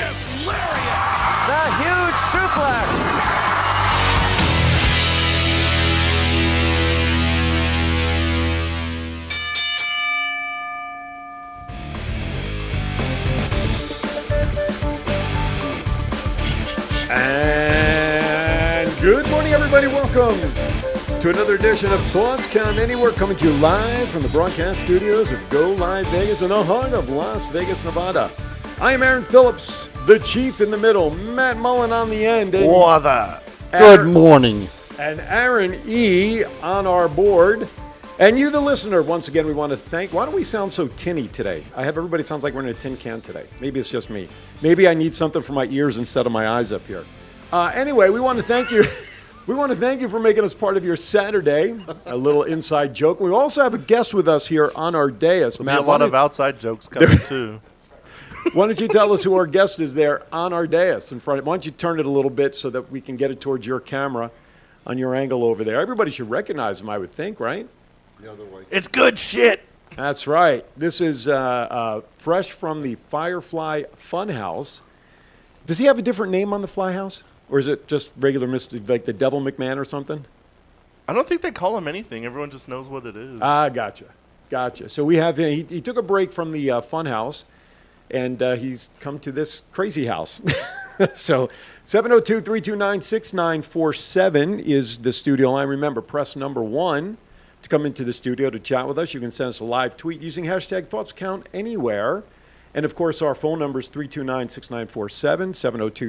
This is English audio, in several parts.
Vicious lariat. The huge suplex. And good morning, everybody. Welcome to another edition of Thoughts Count Anywhere, coming to you live from the broadcast studios of Go Live Vegas in the heart of Las Vegas, Nevada. I am Aaron Phillips, the chief in the middle, Matt Mullen on the end. And Good morning. And Aaron E. on our board. And you, the listener, once again, we want to thank. Why do we sound so tinny today? I have everybody sounds like we're in a tin can today. Maybe it's just me. Maybe I need something for my ears instead of my eyes up here. Anyway, we want to thank you. We want to thank you for making us part of your Saturday. A little inside joke. We also have a guest with us here on our dais. There'll be a lot of outside jokes coming too. Why don't you tell us who our guest is there on our dais in front? Why don't you turn it a little bit so that we can get it towards your camera on your angle over there? Everybody should recognize him, I would think, right? The other way. It's good shit. That's right. This is fresh from the Firefly Funhouse. Does he have a different name on the Fly House? Or is it just regular Mr. like the Devil McMahon or something? I don't think they call him anything. Everyone just knows what it is. Gotcha. So we have him. He took a break from the Funhouse, and he's come to this crazy house. So 702-329-6947 is the studio line. Remember, press number 1 to come into the studio to chat with us. You can send us a live tweet using hashtag ThoughtsCountAnywhere. And, of course, our phone number is 329-6947,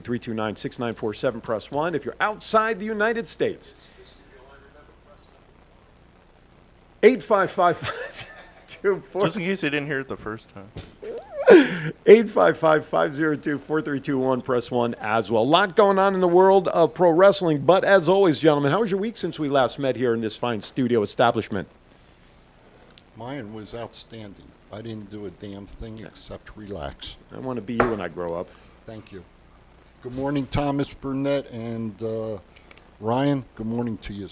702-329-6947, press 1. If you're outside the United States, 855-502-4. Just in case they didn't hear it the first time. 855-502-4321, press 1 as well. A lot going on in the world of pro wrestling. But, as always, gentlemen, how was your week since we last met here in this fine studio establishment? Mine was outstanding. I didn't do a damn thing except relax. I want to be you when I grow up. Thank you. Good morning, Thomas Burnett and Ryan. Good morning to you.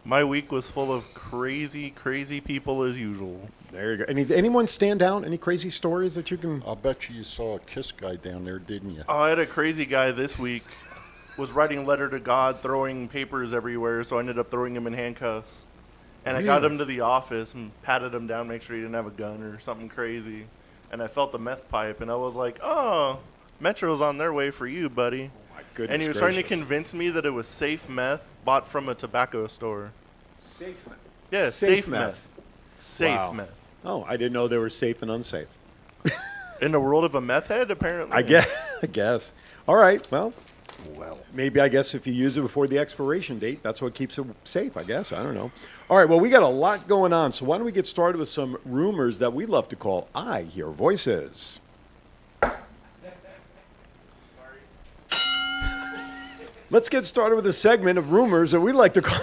My week was full of crazy people as usual. There you go. Anyone stand out? Any crazy stories that you can? I'll bet you saw a KISS guy down there, didn't you? Oh, I had a crazy guy this week. Was writing letter to God, throwing papers everywhere, so I ended up throwing him in handcuffs. And I got him to the office and patted him down, make sure he didn't have a gun or something crazy. And I felt the meth pipe, and I was like, oh, Metro's on their way for you, buddy. Oh, my goodness And he was gracious. trying to convince me that it was safe meth bought from a tobacco store. Safe meth. Yeah, safe meth. Safe Wow. meth. Oh, I didn't know they were safe and unsafe. In the world of a meth head, apparently. I guess. All right. Well, Well, maybe I guess if you use it before the expiration date, that's what keeps it safe, I guess. I don't know. All right. Well, we got a lot going on. So why don't we get started with some rumors that we love to call I Hear Voices. Let's get started with a segment of rumors that we like to call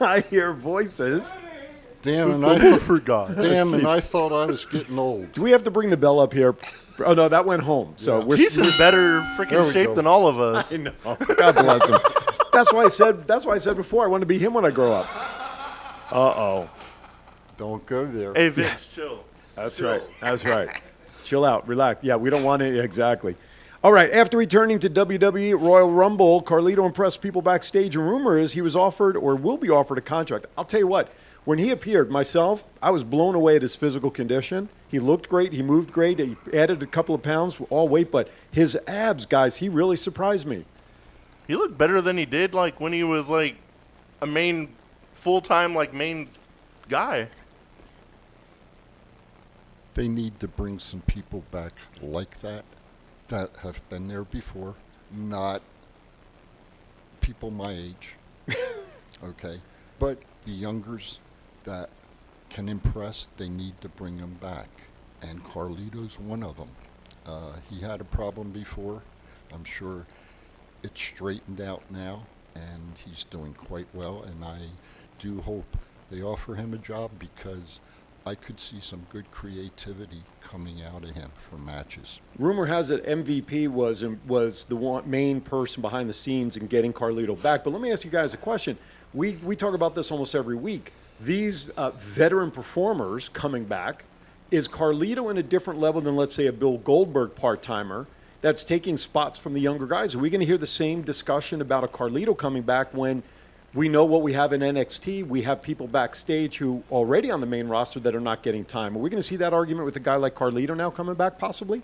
I Hear Voices. damn, and I forgot. I thought I was getting old. Do we have to bring the bell up here? Oh, no, that went home. So Yeah. we're He's in better There freaking we shape go. than all of us. I know. God bless him. That's why I said before I want to be him when I grow up. Uh-oh. Don't go there. Hey, Vince, chill. That's right. Chill out. Relax. Yeah, we don't want it. Exactly. All right. After returning to WWE Royal Rumble, Carlito impressed people backstage, and rumor is he was offered or will be offered a contract. I'll tell you what. When he appeared, myself, I was blown away at his physical condition. He looked great. He moved great. He added a couple of pounds, all weight, but his abs, guys, he really surprised me. He looked better than he did like when he was like a main full-time like main guy. They need to bring some people back like that have been there before, not people my age. Okay? But the youngers that can impress, they need to bring them back. And Carlito's one of them. He had a problem before. I'm sure it's straightened out now, and he's doing quite well. And I do hope they offer him a job because I could see some good creativity coming out of him for matches. Rumor has it MVP was the main person behind the scenes in getting Carlito back. But let me ask you guys a question. We talk about this almost every week. These veteran performers coming back, is Carlito in a different level than, let's say, a Bill Goldberg part-timer? that's taking spots from the younger guys. Are we going to hear the same discussion about a Carlito coming back when we know what we have in NXT? We have people backstage who already on the main roster that are not getting time. Are we going to see that argument with a guy like Carlito now coming back possibly?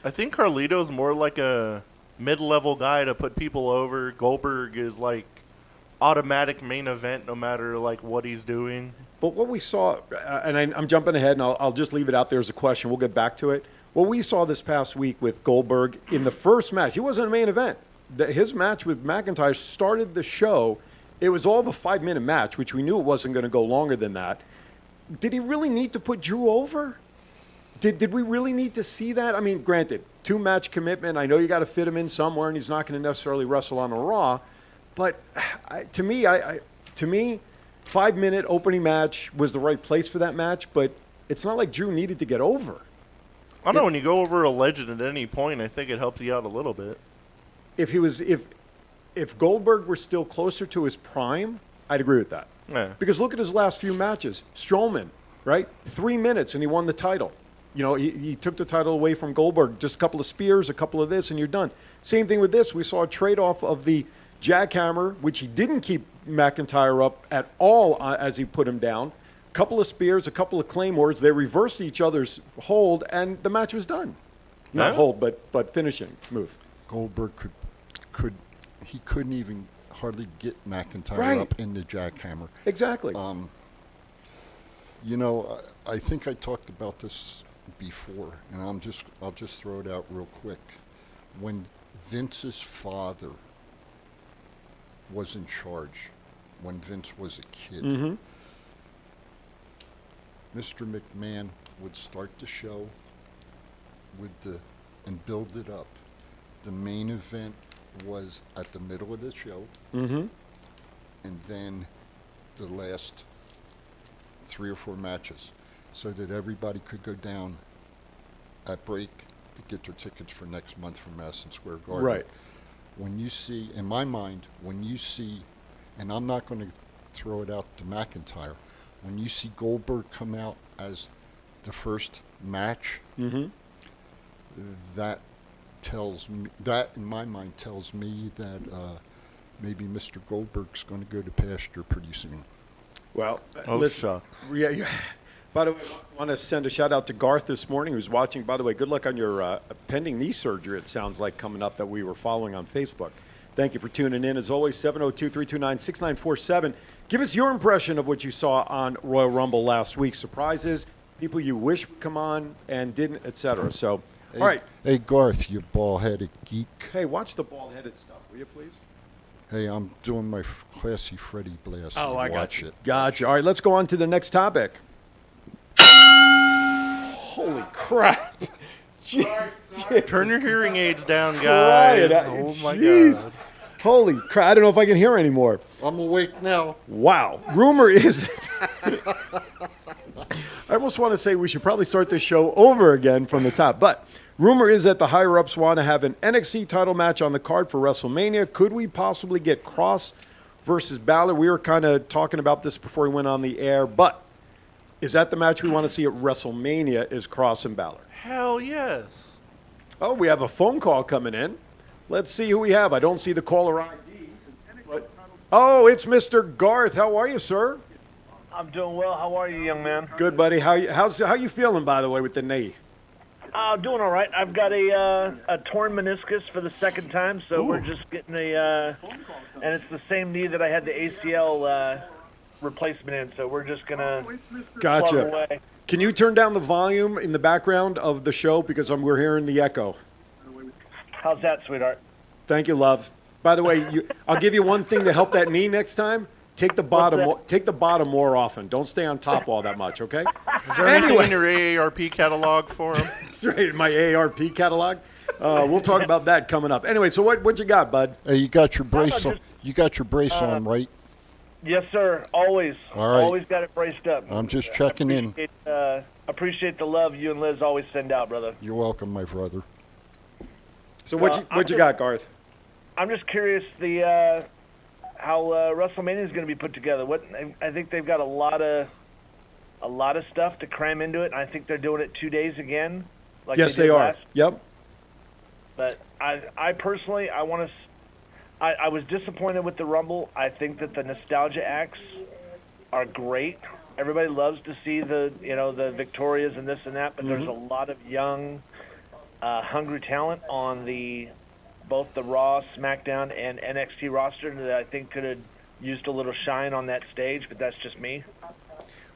I think Carlito's more like a mid-level guy to put people over. Goldberg is like automatic main event no matter like what he's doing. But what we saw, I'm jumping ahead, and I'll just leave it out there as a question. We'll get back to it. What we saw this past week with Goldberg in the first match, he wasn't a main event. His match with McIntyre started the show. It was all of a 5-minute match, which we knew it wasn't going to go longer than that. Did he really need to put Drew over? Did we really need to see that? I mean, granted, 2-match commitment. I know you got to fit him in somewhere, and he's not going to necessarily wrestle on a Raw. But to me, 5-minute opening match was the right place for that match. But it's not like Drew needed to get over. I don't know, when you go over a legend at any point, I think it helps you out a little bit. If Goldberg were still closer to his prime, I'd agree with that. Yeah. Because look at his last few matches. Strowman, right? 3 minutes and he won the title. You know, he took the title away from Goldberg. Just a couple of spears, a couple of this, and you're done. Same thing with this. We saw a trade-off of the jackhammer, which he didn't keep McIntyre up at all as he put him down. Couple of spears, a couple of claymores. They reversed each other's hold, and the match was done. Not hold, but finishing move. Goldberg he couldn't even hardly get McIntyre Right. up in the jackhammer. Exactly. You know, I think I talked about this before, and I'll just throw it out real quick. When Vince's father was in charge, when Vince was a kid, Mr. McMahon would start the show and build it up. The main event was at the middle of the show, and then the last 3 or 4 matches, so that everybody could go down at break to get their tickets for next month from Madison Square Garden. Right. When you see, in my mind, and I'm not going to throw it out to McIntyre, when you see Goldberg come out as the first match, that tells me, that in my mind tells me that maybe Mr. Goldberg's going to go to pasture pretty soon. Well, Oh, listen. Yeah. By the way, I want to send a shout out to Garth this morning, who's watching. By the way, good luck on your pending knee surgery, it sounds like, coming up, that we were following on Facebook. Thank you for tuning in. As always, 702-329-6947. Give us your impression of what you saw on Royal Rumble last week. Surprises, people you wish would come on and didn't, etc. So, Hey, all right. Hey, Garth, you ball-headed geek. Hey, watch the bald-headed stuff, will you please? Hey, I'm doing my classy Freddy blast. Oh, I got Watch you. it. Gotcha. All right, let's go on to the next topic. Holy crap. Jeez. Turn your hearing aids down, Crying guys. out. Oh, my Jeez. God. Holy crap. I don't know if I can hear anymore. I'm awake now. Wow. Rumor is... I almost want to say we should probably start this show over again from the top. But rumor is that the higher-ups want to have an NXT title match on the card for WrestleMania. Could we possibly get Cross versus Balor? We were kind of talking about this before we went on the air. But is that the match we want to see at WrestleMania, is Cross and Balor? Hell yes. Oh, we have a phone call coming in. Let's see who we have. I don't see the caller ID. But, oh, it's Mr. Garth. How are you, sir? I'm doing well. How are you, young man? Good, buddy. How you feeling, by the way, with the knee? Doing all right. I've got a torn meniscus for the second time, so we're just getting and it's the same knee that I had the ACL replacement in, so we're just gonna plug Gotcha. away. Can you turn down the volume in the background of the show because we're hearing the echo? How's that, sweetheart? Thank you, love. By the way, I'll give you one thing to help that knee next time. Take the bottom. Take the bottom more often. Don't stay on top all that much, okay? Is there anything in your AARP catalog for him? That's right, my AARP catalog. We'll talk about that coming up. Anyway, so what you got, bud? Hey, you got your brace just- on. You got your brace on, right? Yes, sir. Always. All right. Always got it braced up. I'm just checking in. Appreciate the love you and Liz always send out, brother. You're welcome, my brother. So what you got, Garth? I'm just curious how WrestleMania is going to be put together. I think they've got a lot of stuff to cram into it. And I think they're doing it 2 days again. Like Yes, did they are. last. Yep. But I personally, I want to. I was disappointed with the Rumble. I think that the nostalgia acts are great. Everybody loves to see the the Victorias and this and that, but there's a lot of young, hungry talent on both the Raw, SmackDown, and NXT roster that I think could have used a little shine on that stage. But that's just me.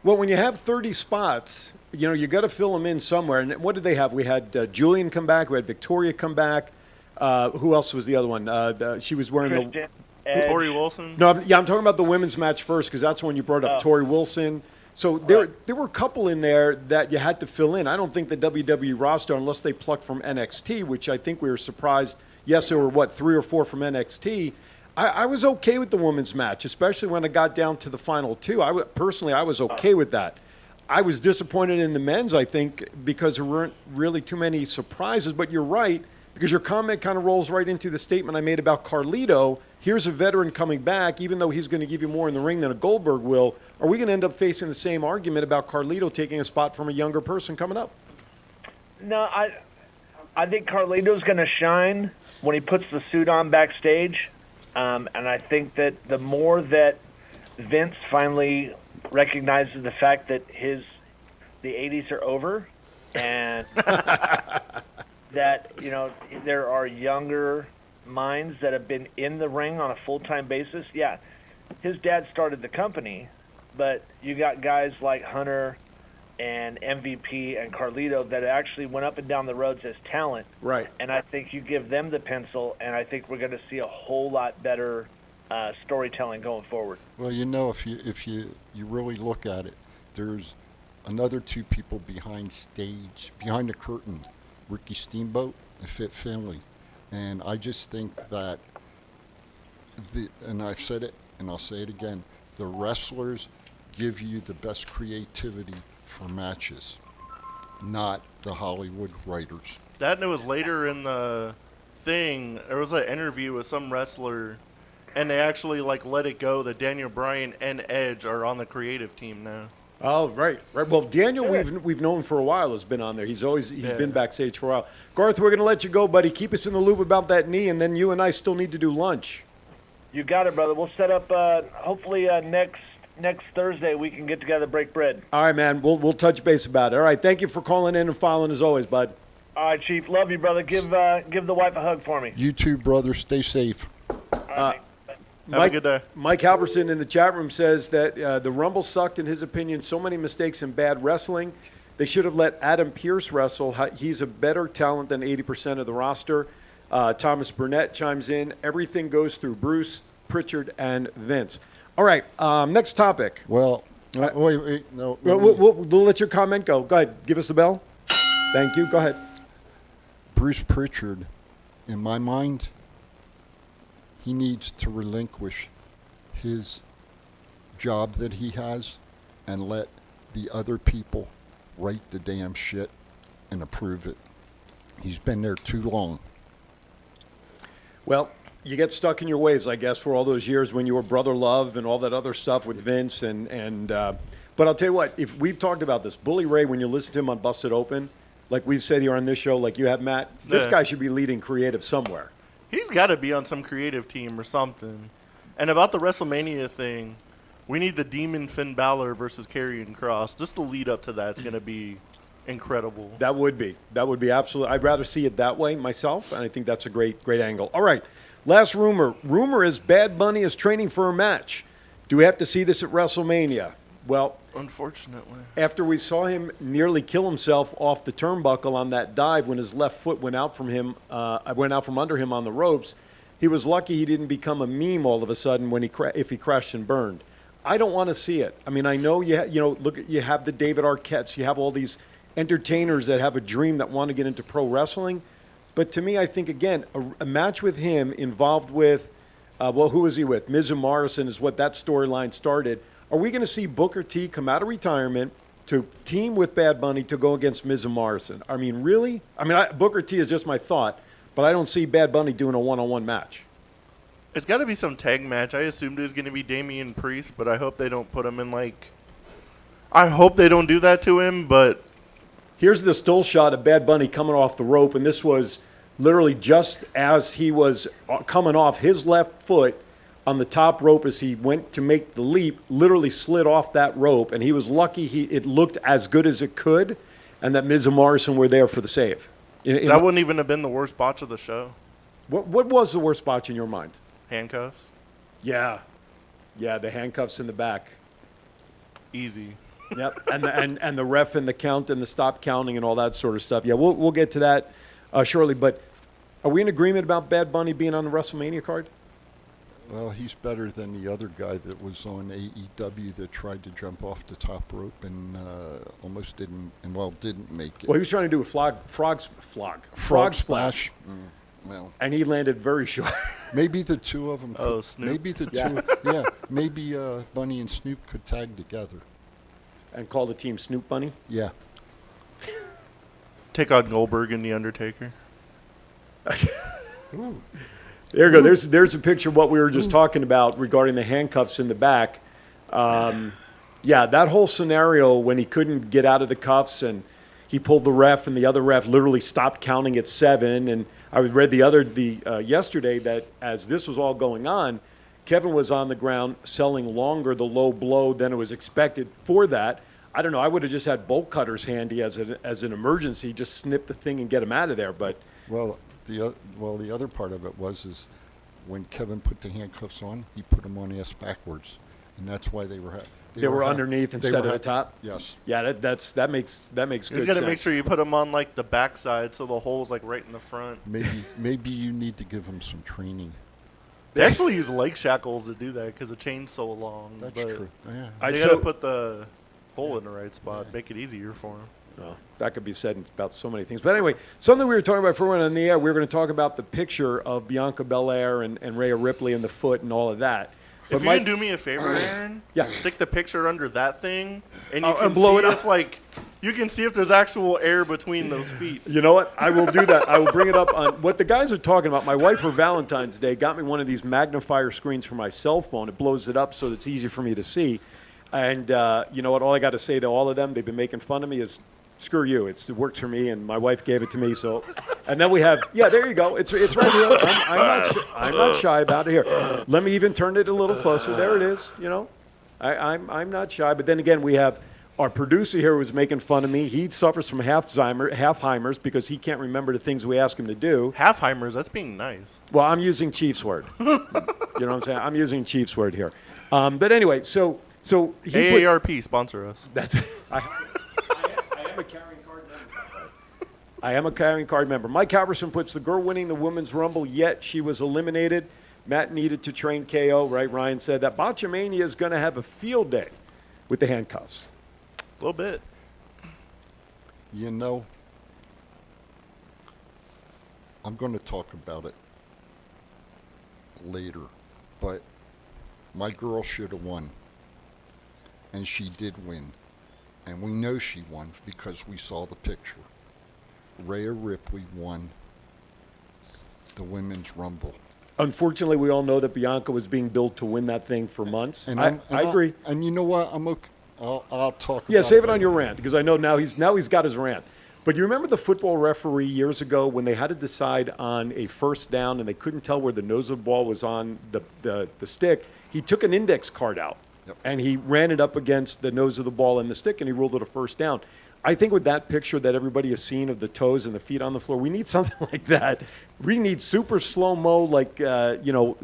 Well, when you have 30 spots, you got to fill them in somewhere. And what did they have? We had Julian come back. We had Victoria come back. Who else was the other one? She was wearing Christian, Edge. Tori Wilson. No, I'm talking about the women's match first because that's the one you brought up. Tori Wilson. So there were a couple in there that you had to fill in. I don't think the WWE roster, unless they plucked from NXT, which I think we were surprised. Yes, there were 3 or 4 from NXT. I was okay with the women's match, especially when it got down to the final 2. Personally, I was okay with that. I was disappointed in the men's, I think, because there weren't really too many surprises. But you're right, because your comment kind of rolls right into the statement I made about Carlito. Here's a veteran coming back, even though he's going to give you more in the ring than a Goldberg will. Are we going to end up facing the same argument about Carlito taking a spot from a younger person coming up? No, I think Carlito's going to shine when he puts the suit on backstage. And I think that the more that Vince finally recognizes the fact that the 80s are over and that, there are younger minds that have been in the ring on a full-time basis. Yeah, his dad started the company, but you got guys like Hunter and MVP and Carlito that actually went up and down the roads as talent. Right. And I think you give them the pencil, and I think we're going to see a whole lot better storytelling going forward. Well, if you really look at it, there's another 2 people behind the curtain, Ricky Steamboat and Fit Finley. And I just think that, and I've said it and I'll say it again, the wrestlers give you the best creativity for matches, not the Hollywood writers. That and it was later in the thing. There was an interview with some wrestler, and they actually let it go that Daniel Bryan and Edge are on the creative team now. Oh, right. Well, Daniel, we've known for a while, has been on there. He's been backstage for a while. Garth, we're going to let you go, buddy. Keep us in the loop about that knee, and then you and I still need to do lunch. You got it, brother. We'll set up. Hopefully next Thursday we can get together, break bread. All right, man. We'll touch base about it. All right. Thank you for calling in and following as always, bud. All right, Chief. Love you, brother. Give the wife a hug for me. You too, brother. Stay safe. All right, Have a good day. Mike Halverson in the chat room says that the Rumble sucked, in his opinion. So many mistakes in bad wrestling. They should have let Adam Pearce wrestle. He's a better talent than 80% of the roster. Thomas Burnett chimes in. Everything goes through Bruce, Pritchard, and Vince. All right. Next topic. Well, wait, no. We'll let your comment go. Go ahead. Give us the bell. Thank you. Go ahead. Bruce Pritchard, in my mind, he needs to relinquish his job that he has and let the other people write the damn shit and approve it. He's been there too long. Well, you get stuck in your ways, I guess, for all those years when you were Brother Love and all that other stuff with Vince. But I'll tell you what, if we've talked about this, Bully Ray, when you listen to him on Busted Open, like we've said here on this show, like you have, Matt, this guy should be leading creative somewhere. He's got to be on some creative team or something. And about the WrestleMania thing, we need the Demon Finn Balor versus Karrion Kross. Just the lead up to that's going to be incredible. That would be absolutely. I'd rather see it that way myself, and I think that's a great angle. All right, last rumor. Rumor is Bad Bunny is training for a match. Do we have to see this at WrestleMania? Well, unfortunately, after we saw him nearly kill himself off the turnbuckle on that dive when his left foot went out from under him on the ropes, he was lucky he didn't become a meme all of a sudden if he crashed and burned. I don't want to see it. I mean, I know you have the David Arquettes, you have all these entertainers that have a dream that want to get into pro wrestling, but to me, I think again a match with him involved with, who was he with? Miz and Morrison is what that storyline started. Are we going to see Booker T come out of retirement to team with Bad Bunny to go against Miz and Morrison? I mean, really? I mean, Booker T is just my thought, but I don't see Bad Bunny doing a one-on-one match. It's got to be some tag match. I assumed it was going to be Damian Priest, but I hope they don't put him in I hope they don't do that to him, but... Here's the still shot of Bad Bunny coming off the rope, and this was literally just as he was coming off his left foot on the top rope as he went to make the leap, literally slid off that rope, and he was lucky it looked as good as it could, and that Miz and Morrison were there for the save. That wouldn't even have been the worst botch of the show. What was the worst botch in your mind? Handcuffs. Yeah, the handcuffs in the back. Easy. Yep, and the ref and the count and the stop counting and all that sort of stuff. Yeah, we'll get to that shortly. But are we in agreement about Bad Bunny being on the WrestleMania card? Well, he's better than the other guy that was on AEW that tried to jump off the top rope and almost didn't make it. Well, he was trying to do a frog splash. Well, And he landed very short. maybe the two of them. Oh, Snoop. Maybe the Yeah. two. Yeah, maybe Bunny and Snoop could tag together. And call the team Snoop Bunny. Yeah. Take on Goldberg and The Undertaker. There you go. There's a picture of what we were just talking about regarding the handcuffs in the back. Yeah, that whole scenario when he couldn't get out of the cuffs and he pulled the ref and the other ref literally stopped counting at 7. And I read yesterday that as this was all going on, Kevin was on the ground selling longer the low blow than it was expected for that. I don't know. I would have just had bolt cutters handy as an emergency, just snip the thing and get him out of there. But Well, the other part of it was when Kevin put the handcuffs on, he put them on ass backwards, and that's why they were underneath instead of the top. Yes. Yeah, that makes You good just got to sense. make sure you put them on like the backside so the hole's like right in the front. Maybe you need to give him some training. They actually use leg shackles to do that because the chain's so long. That's but true. Yeah. I- They so- got to put the hole in the right spot, make it easier for them. Oh, that could be said about so many things. But anyway, something we were talking about before we went on the air, we were going to talk about the picture of Bianca Belair and Rhea Ripley and the foot and all of that. But If you can do me a favor, Aaron, Yeah. stick the picture under that thing, and you Oh, can and blow see it up. if, like, you can see if there's actual air between those feet. You know what? I will do that. I will bring it up on what the guys are talking about. My wife for Valentine's Day got me one of these magnifier screens for my cell phone. It blows it up so it's easy for me to see. And you know what? All I got to say to all of them, they've been making fun of me, is screw you. It works for me, and my wife gave it to me. So, and then we have, yeah, there you go. It's right here. I'm not shy about it. Here, let me even turn it a little closer. There it is. You know, I'm not shy. But then again, we have our producer here who's making fun of me. He suffers from Halfheimers because he can't remember the things we ask him to do. Halfheimers, that's being nice. Well, I'm using Chief's word. You know what I'm saying? I'm using Chief's word here. But anyway, so he put, AARP, sponsor us. that's I am a carrying card member. I am a carrying card member. Mike Halverson puts the girl winning the women's rumble, yet she was eliminated. Matt needed to train KO, right? Ryan said that Botchamania is going to have a field day with the handcuffs. A little bit. You know, I'm going to talk about it later, but my girl should have won, and she did win, and we know she won because we saw the picture. Rhea Ripley won the Women's Rumble. Unfortunately, we all know that Bianca was being billed to win that thing for months. I agree. And you know what? I'm okay. I'll talk. Yeah, about save it on later. your rant because I know now he's got his rant. But you remember the football referee years ago when they had to decide on a first down and they couldn't tell where the nose of the ball was on the stick? He took an index card out and he ran it up against the nose of the ball and the stick and he ruled it a first down. I think with that picture that everybody has seen of the toes and the feet on the floor, we need something like that. We need super slow-mo, like,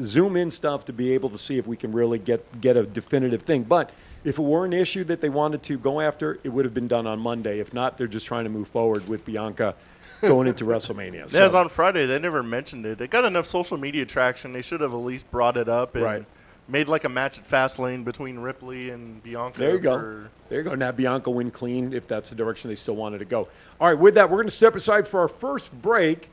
zoom in stuff to be able to see if we can really get a definitive thing. But if it were an issue that they wanted to go after, it would have been done on Monday. If not, they're just trying to move forward with Bianca going into WrestleMania. Yeah, it was on Friday. They never mentioned it. They got enough social media traction. They should have at least brought it up and Right. made like a match at Fastlane between Ripley and Bianca. There you go. There you go. Now Bianca win clean if that's the direction they still wanted to go. All right, with that, we're going to step aside for our first break.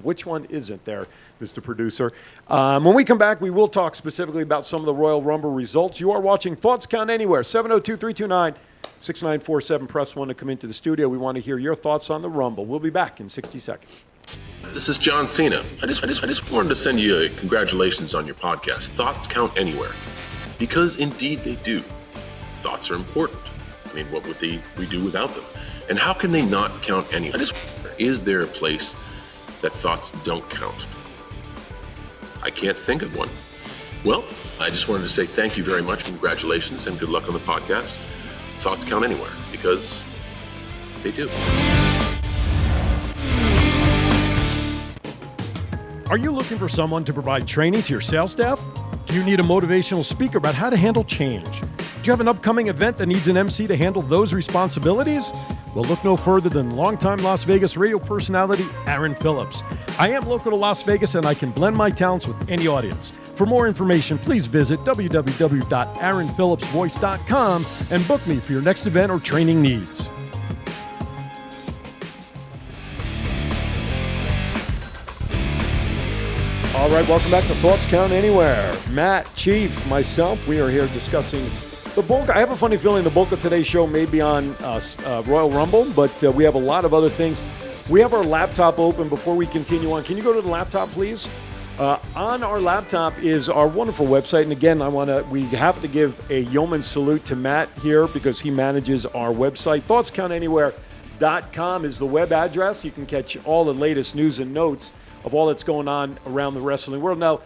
Which one isn't there, Mr. Producer? When we come back, we will talk specifically about some of the Royal Rumble results. You are watching Thoughts Count Anywhere, 702-329-6947. Press 1 to come into the studio. We want to hear your thoughts on the Rumble. We'll be back in 60 seconds. This is John Cena. I just wanted to send you a congratulations on your podcast. Thoughts count anywhere. Because indeed they do. Thoughts are important. I mean, what would we do without them? And how can they not count any? Is there a place that thoughts don't count? I can't think of one. Well, I just wanted to say thank you very much, congratulations, and good luck on the podcast. Thoughts count anywhere, because they do. Are you looking for someone to provide training to your sales staff? Do you need a motivational speaker about how to handle change? Do you have an upcoming event that needs an MC to handle those responsibilities? Well, look no further than longtime Las Vegas radio personality Aaron Phillips. I am local to Las Vegas and I can blend my talents with any audience. For more information, please visit www.aaronphillipsvoice.com and book me for your next event or training needs. All right, welcome back to Thoughts Count Anywhere. Matt, Chief, myself, we are here discussing the bulk. I have a funny feeling the bulk of today's show may be on Royal Rumble, but we have a lot of other things. We have our laptop open before we continue on. Can you go to the laptop, please? On our laptop is our wonderful website. And again, we have to give a yeoman salute to Matt here because he manages our website. ThoughtsCountAnywhere.com is the web address. You can catch all the latest news and notes of all that's going on around the wrestling world. Now,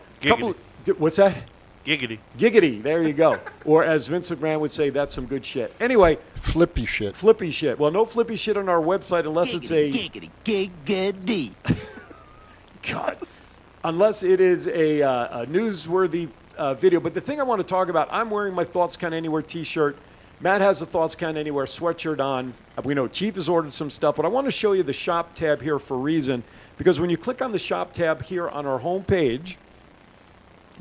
what's that? Giggity. Giggity. There you go. Or as Vince McMahon would say, that's some good shit. Anyway. Flippy shit. Flippy shit. Well, no flippy shit on our website unless it's a... Giggity, giggity. God. Unless it is a newsworthy video. But the thing I want to talk about, I'm wearing my Thoughts Count Anywhere t-shirt. Matt has the Thoughts Count Anywhere sweatshirt on. We know Chief has ordered some stuff, but I want to show you the shop tab here for a reason. Because when you click on the shop tab here on our homepage,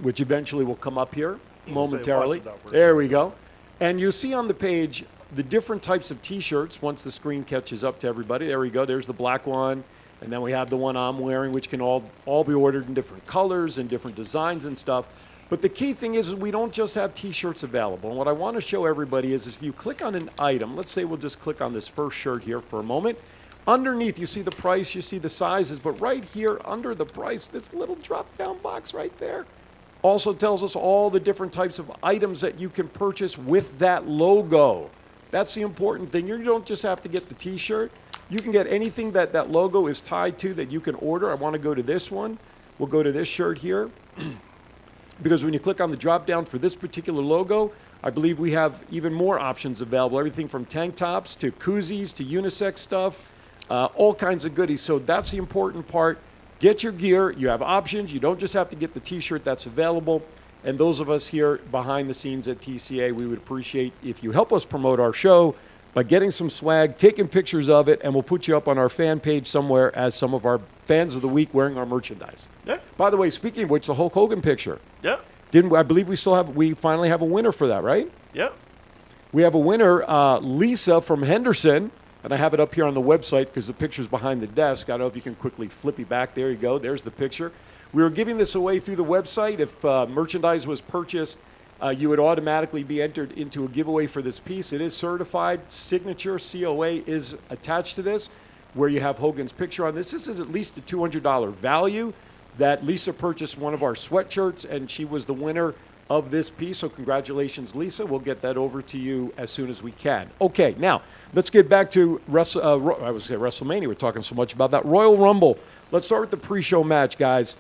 which eventually will come up here momentarily. There we go. And you see on the page the different types of t-shirts once the screen catches up to everybody. There we go. There's the black one. And then we have the one I'm wearing, which can all be ordered in different colors and different designs and stuff. But the key thing is we don't just have t-shirts available. And what I want to show everybody is if you click on an item, let's say we'll just click on this first shirt here for a moment. Underneath, you see the price, you see the sizes, but right here under the price, this little drop-down box right there also tells us all the different types of items that you can purchase with that logo. That's the important thing. You don't just have to get the t-shirt. You can get anything that that logo is tied to that you can order. I want to go to this one. We'll go to this shirt here. Because when you click on the drop-down for this particular logo, I believe we have even more options available. Everything from tank tops to koozies to unisex stuff. All kinds of goodies. So that's the important part. Get your gear. You have options. You don't just have to get the t-shirt that's available. And those of us here behind the scenes at TCA, we would appreciate if you help us promote our show by getting some swag, taking pictures of it, and we'll put you up on our fan page somewhere as some of our fans of the week wearing our merchandise. Yeah. By the way, speaking of which, the Hulk Hogan picture. Yeah. I believe we finally have a winner for that, right? Yeah. We have a winner, Lisa from Henderson. And I have it up here on the website because the picture's behind the desk. I don't know if you can quickly flip it back. There you go. There's the picture. We were giving this away through the website. If merchandise was purchased, you would automatically be entered into a giveaway for this piece. It is certified. Signature, COA, is attached to this, where you have Hogan's picture on this. This is at least a $200 value that Lisa purchased one of our sweatshirts, and she was the winner of this piece. So congratulations, Lisa. We'll get that over to you as soon as we can. Okay, now let's get back to WrestleMania. We're talking so much about that. Royal Rumble. Let's start with the pre-show match, guys.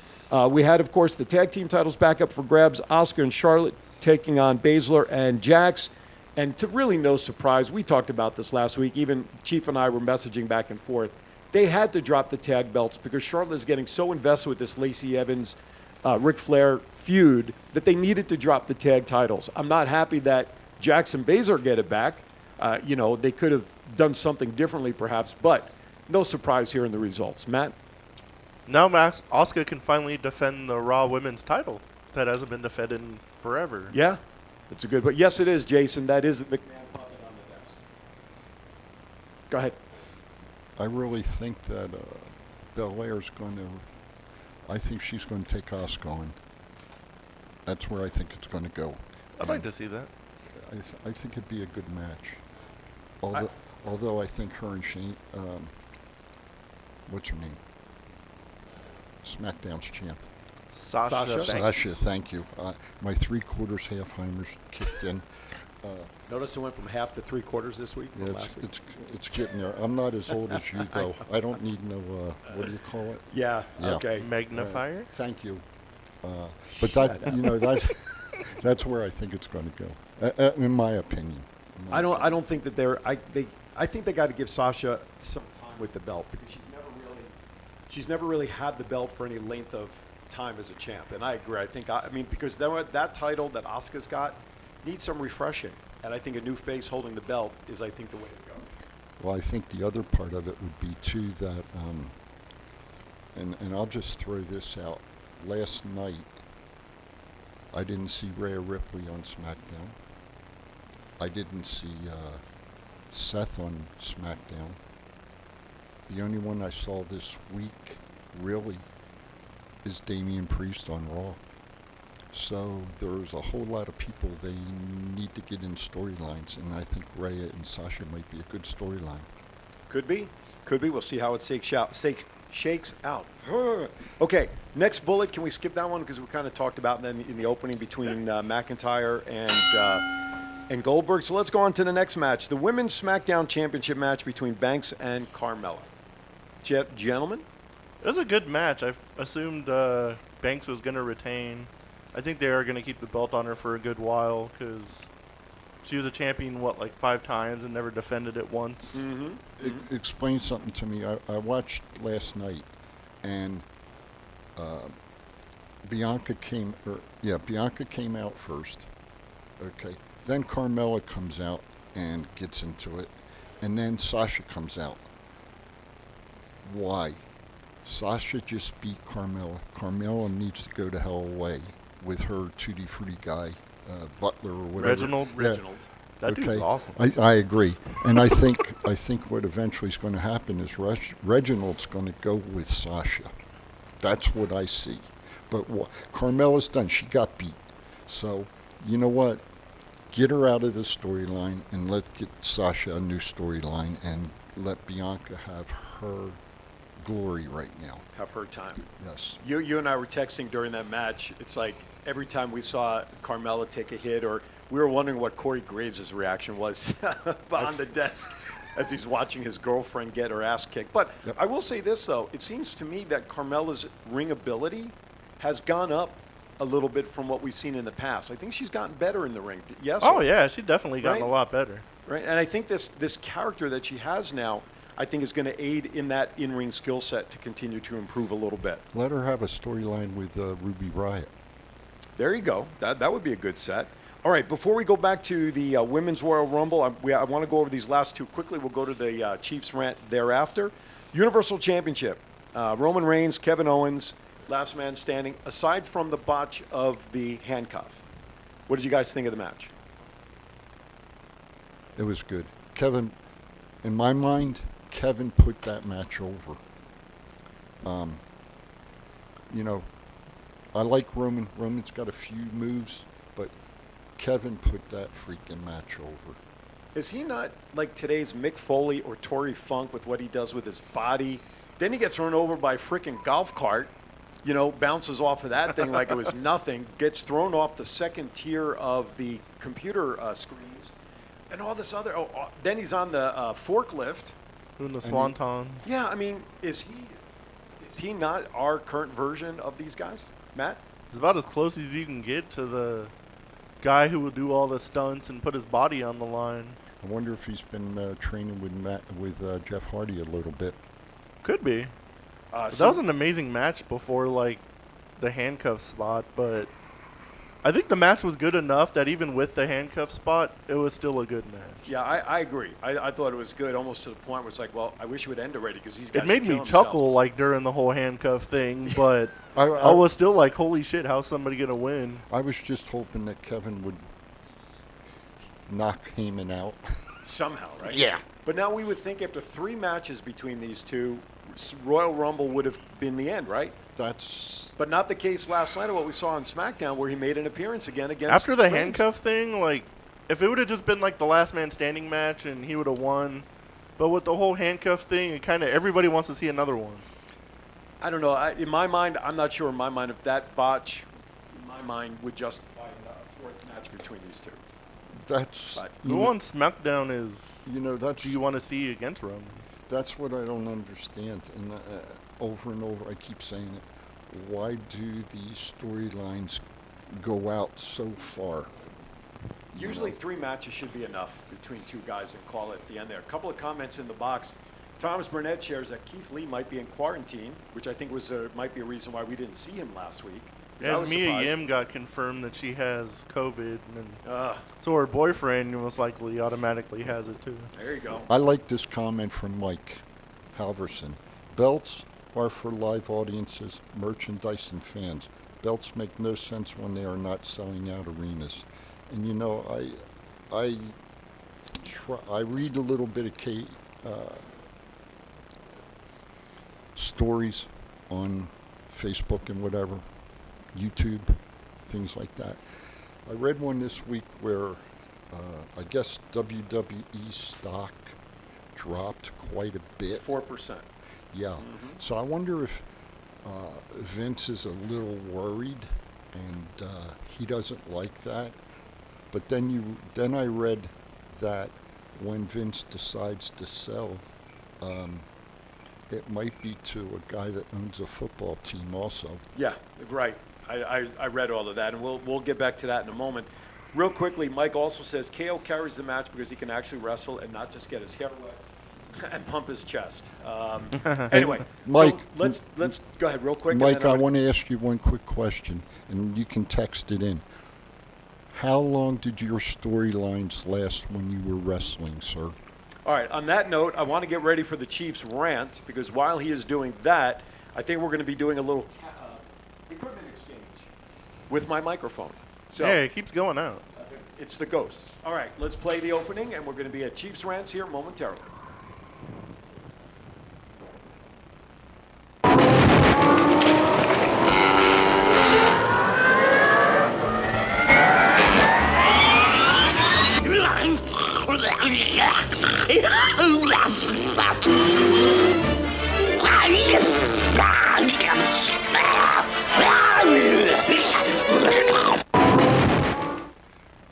We had, of course, the tag team titles back up for grabs. Asuka and Charlotte taking on Baszler and Jax. And to really no surprise, we talked about this last week. Even Chief and I were messaging back and forth. They had to drop the tag belts because Charlotte is getting so invested with this Lacey Evans Ric Flair feud that they needed to drop the tag titles. I'm not happy that Jax and Baszler get it back. They could have done something differently perhaps, but no surprise here in the results. Matt? Now Asuka can finally defend the Raw Women's title that hasn't been defended in forever. Yeah, it's a good one. Yes, it is, Jason. That is the McMahon puppet on the desk. Go ahead. I really think that Belair's going to... I think she's going to take Asuka on. That's where I think it's going to go. I'd like to see that. I think it'd be a good match. Although I think her and Shane, what's her name? SmackDown's champ. Sasha. Sasha, thank you. My 3/4 half-Heimers kicked in. Notice it went from half to 3/4 this week from Yeah, last week. it's getting there. I'm not as old as you, though. I don't need no, what do you call it? Yeah, Yeah. okay. Magnifier. Thank you. But that, you know, that's where I think it's going to go, in my opinion. I don't think that I think they got to give Sasha some time with the belt because she's never really had the belt for any length of time as a champ. And I agree. I mean, because that title that Asuka's got needs some refreshing. And I think a new face holding the belt is, I think, the way to go. Well, I think the other part of it would be, too, that, and I'll just throw this out. Last night, I didn't see Rhea Ripley on SmackDown. I didn't see Seth on SmackDown. The only one I saw this week, really, is Damian Priest on Raw. So there's a whole lot of people they need to get in storylines, and I think Rhea and Sasha might be a good storyline. Could be. We'll see how it shakes out. Okay, next bullet. Can we skip that one because we kind of talked about then in the opening between McIntyre and Goldberg. So let's go on to the next match, the Women's SmackDown Championship match between Banks and Carmella. Gentlemen, It was a good match. I assumed Banks was going to retain. I think they are going to keep the belt on her for a good while because she was a champion, 5 times and never defended it once. Explain something to me. I watched last night, and Bianca came out first. Okay. Then Carmella comes out and gets into it, and then Sasha comes out. Why? Sasha just beat Carmella. Carmella needs to go to hell away with her Tutti Frutti guy, Butler or whatever. Reginald. Yeah. That dude's awesome. I agree, and I think what eventually is going to happen is Reginald's going to go with Sasha. That's what I see. But Carmella's done. She got beat. So you know what? Get her out of the storyline and get Sasha a new storyline and let Bianca have her glory right now. have her time. Yes. You and I were texting during that match. It's like every time we saw Carmella take a hit, or we were wondering what Corey Graves' reaction was behind the desk as he's watching his girlfriend get her ass kicked. But Yep. I will say this, though. It seems to me that Carmella's ring ability has gone up a little bit from what we've seen in the past. I think she's gotten better in the ring. Yes? Oh, yeah. She's definitely gotten Right? a lot better. Right? And I think this character that she has now, I think is going to aid in that in-ring skill set to continue to improve a little bit. Let her have a storyline with Ruby Riott. There you go. That would be a good set. All right, before we go back to the Women's Royal Rumble, I want to go over these last two quickly. We'll go to the Chiefs rant thereafter. Universal Championship, Roman Reigns, Kevin Owens, last man standing, aside from the botch of the handcuff. What did you guys think of the match? It was good. Kevin, in my mind, Kevin put that match over. You know, I like Roman. Roman's got a few moves, but Kevin put that freaking match over. Is he not like today's Mick Foley or Torrey Funk with what he does with his body? Then he gets run over by a freaking golf cart, bounces off of that thing like it was nothing, gets thrown off the second tier of the computer screens, and all this other. Then he's on the forklift. Doing the swanton. Yeah, I mean, is he not our current version of these guys, Matt? It's about as close as you can get to the guy who will do all the stunts and put his body on the line. I wonder if he's been training with Jeff Hardy a little bit. Could be. That was an amazing match before, the handcuff spot, but I think the match was good enough that even with the handcuff spot, it was still a good match. Yeah, I agree. I thought it was good, almost to the point where it's like, well, I wish it would end already because these guys It made are me killing chuckle, themselves. during the whole handcuff thing, but I I was still like, holy shit, how's somebody going to win? I was just hoping that Kevin would knock Heyman out. Somehow, right? Yeah. But now we would think after 3 matches between these two, Royal Rumble would have been the end, right? That's But not the case last night of what we saw on SmackDown where he made an appearance again against After the Reigns. handcuff thing, if it would have just been the last man standing match and he would have won, but with the whole handcuff thing, it kind of everybody wants to see another one. I don't know. In my mind, I'm not sure in my mind if that botch, in my mind, would justify a 4th match between these two. That's But- Who on SmackDown is? that's Do you want to see against Roman? that's what I don't understand, and over and over I keep saying it. Why do these storylines go out so far? Usually 3 matches should be enough between 2 guys and call it at the end there. A couple of comments in the box. Thomas Burnett shares that Keith Lee might be in quarantine, which I think might be a reason why we didn't see him last week. 'Cause I As was Mia surprised. Yim got confirmed that she has COVID, and so her boyfriend most likely automatically has it too. There you go. I like this comment from Mike Halverson. Belts are for live audiences, merchandise, and fans. Belts make no sense when they are not selling out arenas. And I read a little bit of stories on Facebook and whatever, YouTube, things like that. I read one this week where I guess WWE stock dropped quite a bit. 4%. Yeah. So I wonder if Vince is a little worried and he doesn't like that. But then I read that when Vince decides to sell, it might be to a guy that owns a football team also. Yeah, right. I read all of that, and we'll get back to that in a moment. Real quickly, Mike also says KO carries the match because he can actually wrestle and not just get his hair wet and pump his chest. Anyway, Mike, so let's go ahead real quick. and Mike, then I want to ask you one quick question, and you can text it in. How long did your storylines last when you were wrestling, sir? All right, on that note, I want to get ready for the Chiefs rant because while he is doing that, I think we're going to be doing a little equipment exchange with my microphone. So Yeah, it keeps going out. it's the ghost. All right, let's play the opening, and we're going to be at Chiefs rants here momentarily.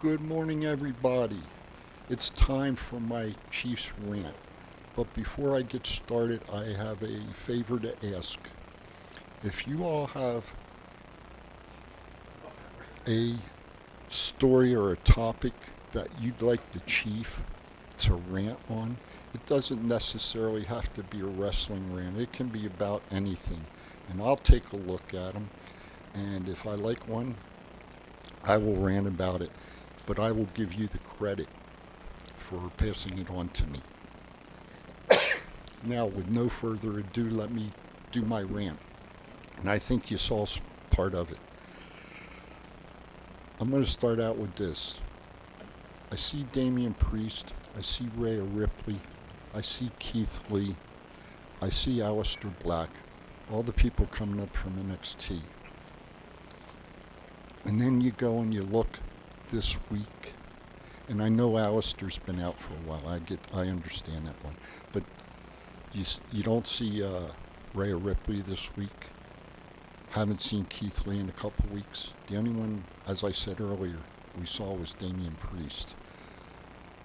Good morning, everybody. It's time for my Chiefs rant. But before I get started, I have a favor to ask. If you all have a story or a topic that you'd like the Chief to rant on, it doesn't necessarily have to be a wrestling rant. It can be about anything. And I'll take a look at them. And if I like one, I will rant about it. But I will give you the credit for passing it on to me. Now, with no further ado, let me do my rant. And I think you saw part of it. I'm going to start out with this. I see Damian Priest. I see Rhea Ripley. I see Keith Lee. I see Aleister Black. All the people coming up from NXT. And then you go and you look this week, and I know Alistair's been out for a while. I understand that one, but you don't see Rhea Ripley this week. Haven't seen Keith Lee in a couple weeks. The only one, as I said earlier, we saw was Damian Priest.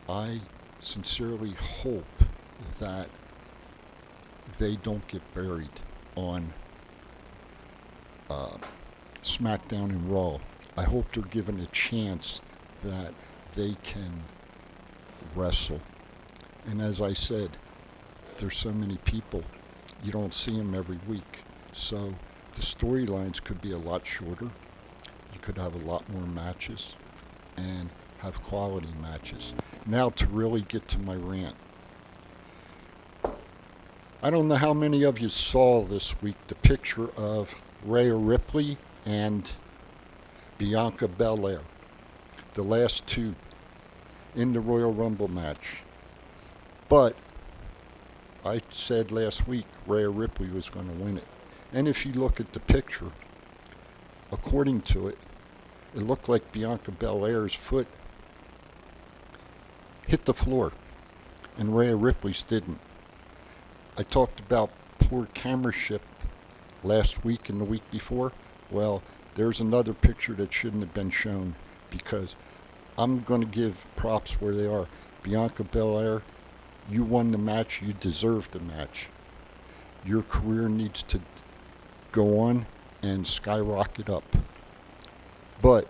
I sincerely hope that they don't get buried on SmackDown and Raw. I hope they're given a chance that they can wrestle. And as I said, there's so many people, you don't see them every week. So the storylines could be a lot shorter. You could have a lot more matches and have quality matches. Now to really get to my rant. I don't know how many of you saw this week the picture of Rhea Ripley and Bianca Belair, the last two in the Royal Rumble match. But I said last week Rhea Ripley was going to win it. And if you look at the picture, according to it, it looked like Bianca Belair's foot hit the floor, and Rhea Ripley's didn't. I talked about poor cameramanship last week and the week before. Well, there's another picture that shouldn't have been shown because I'm going to give props where they are. Bianca Belair, you won the match. You deserve the match. Your career needs to go on and skyrocket up. But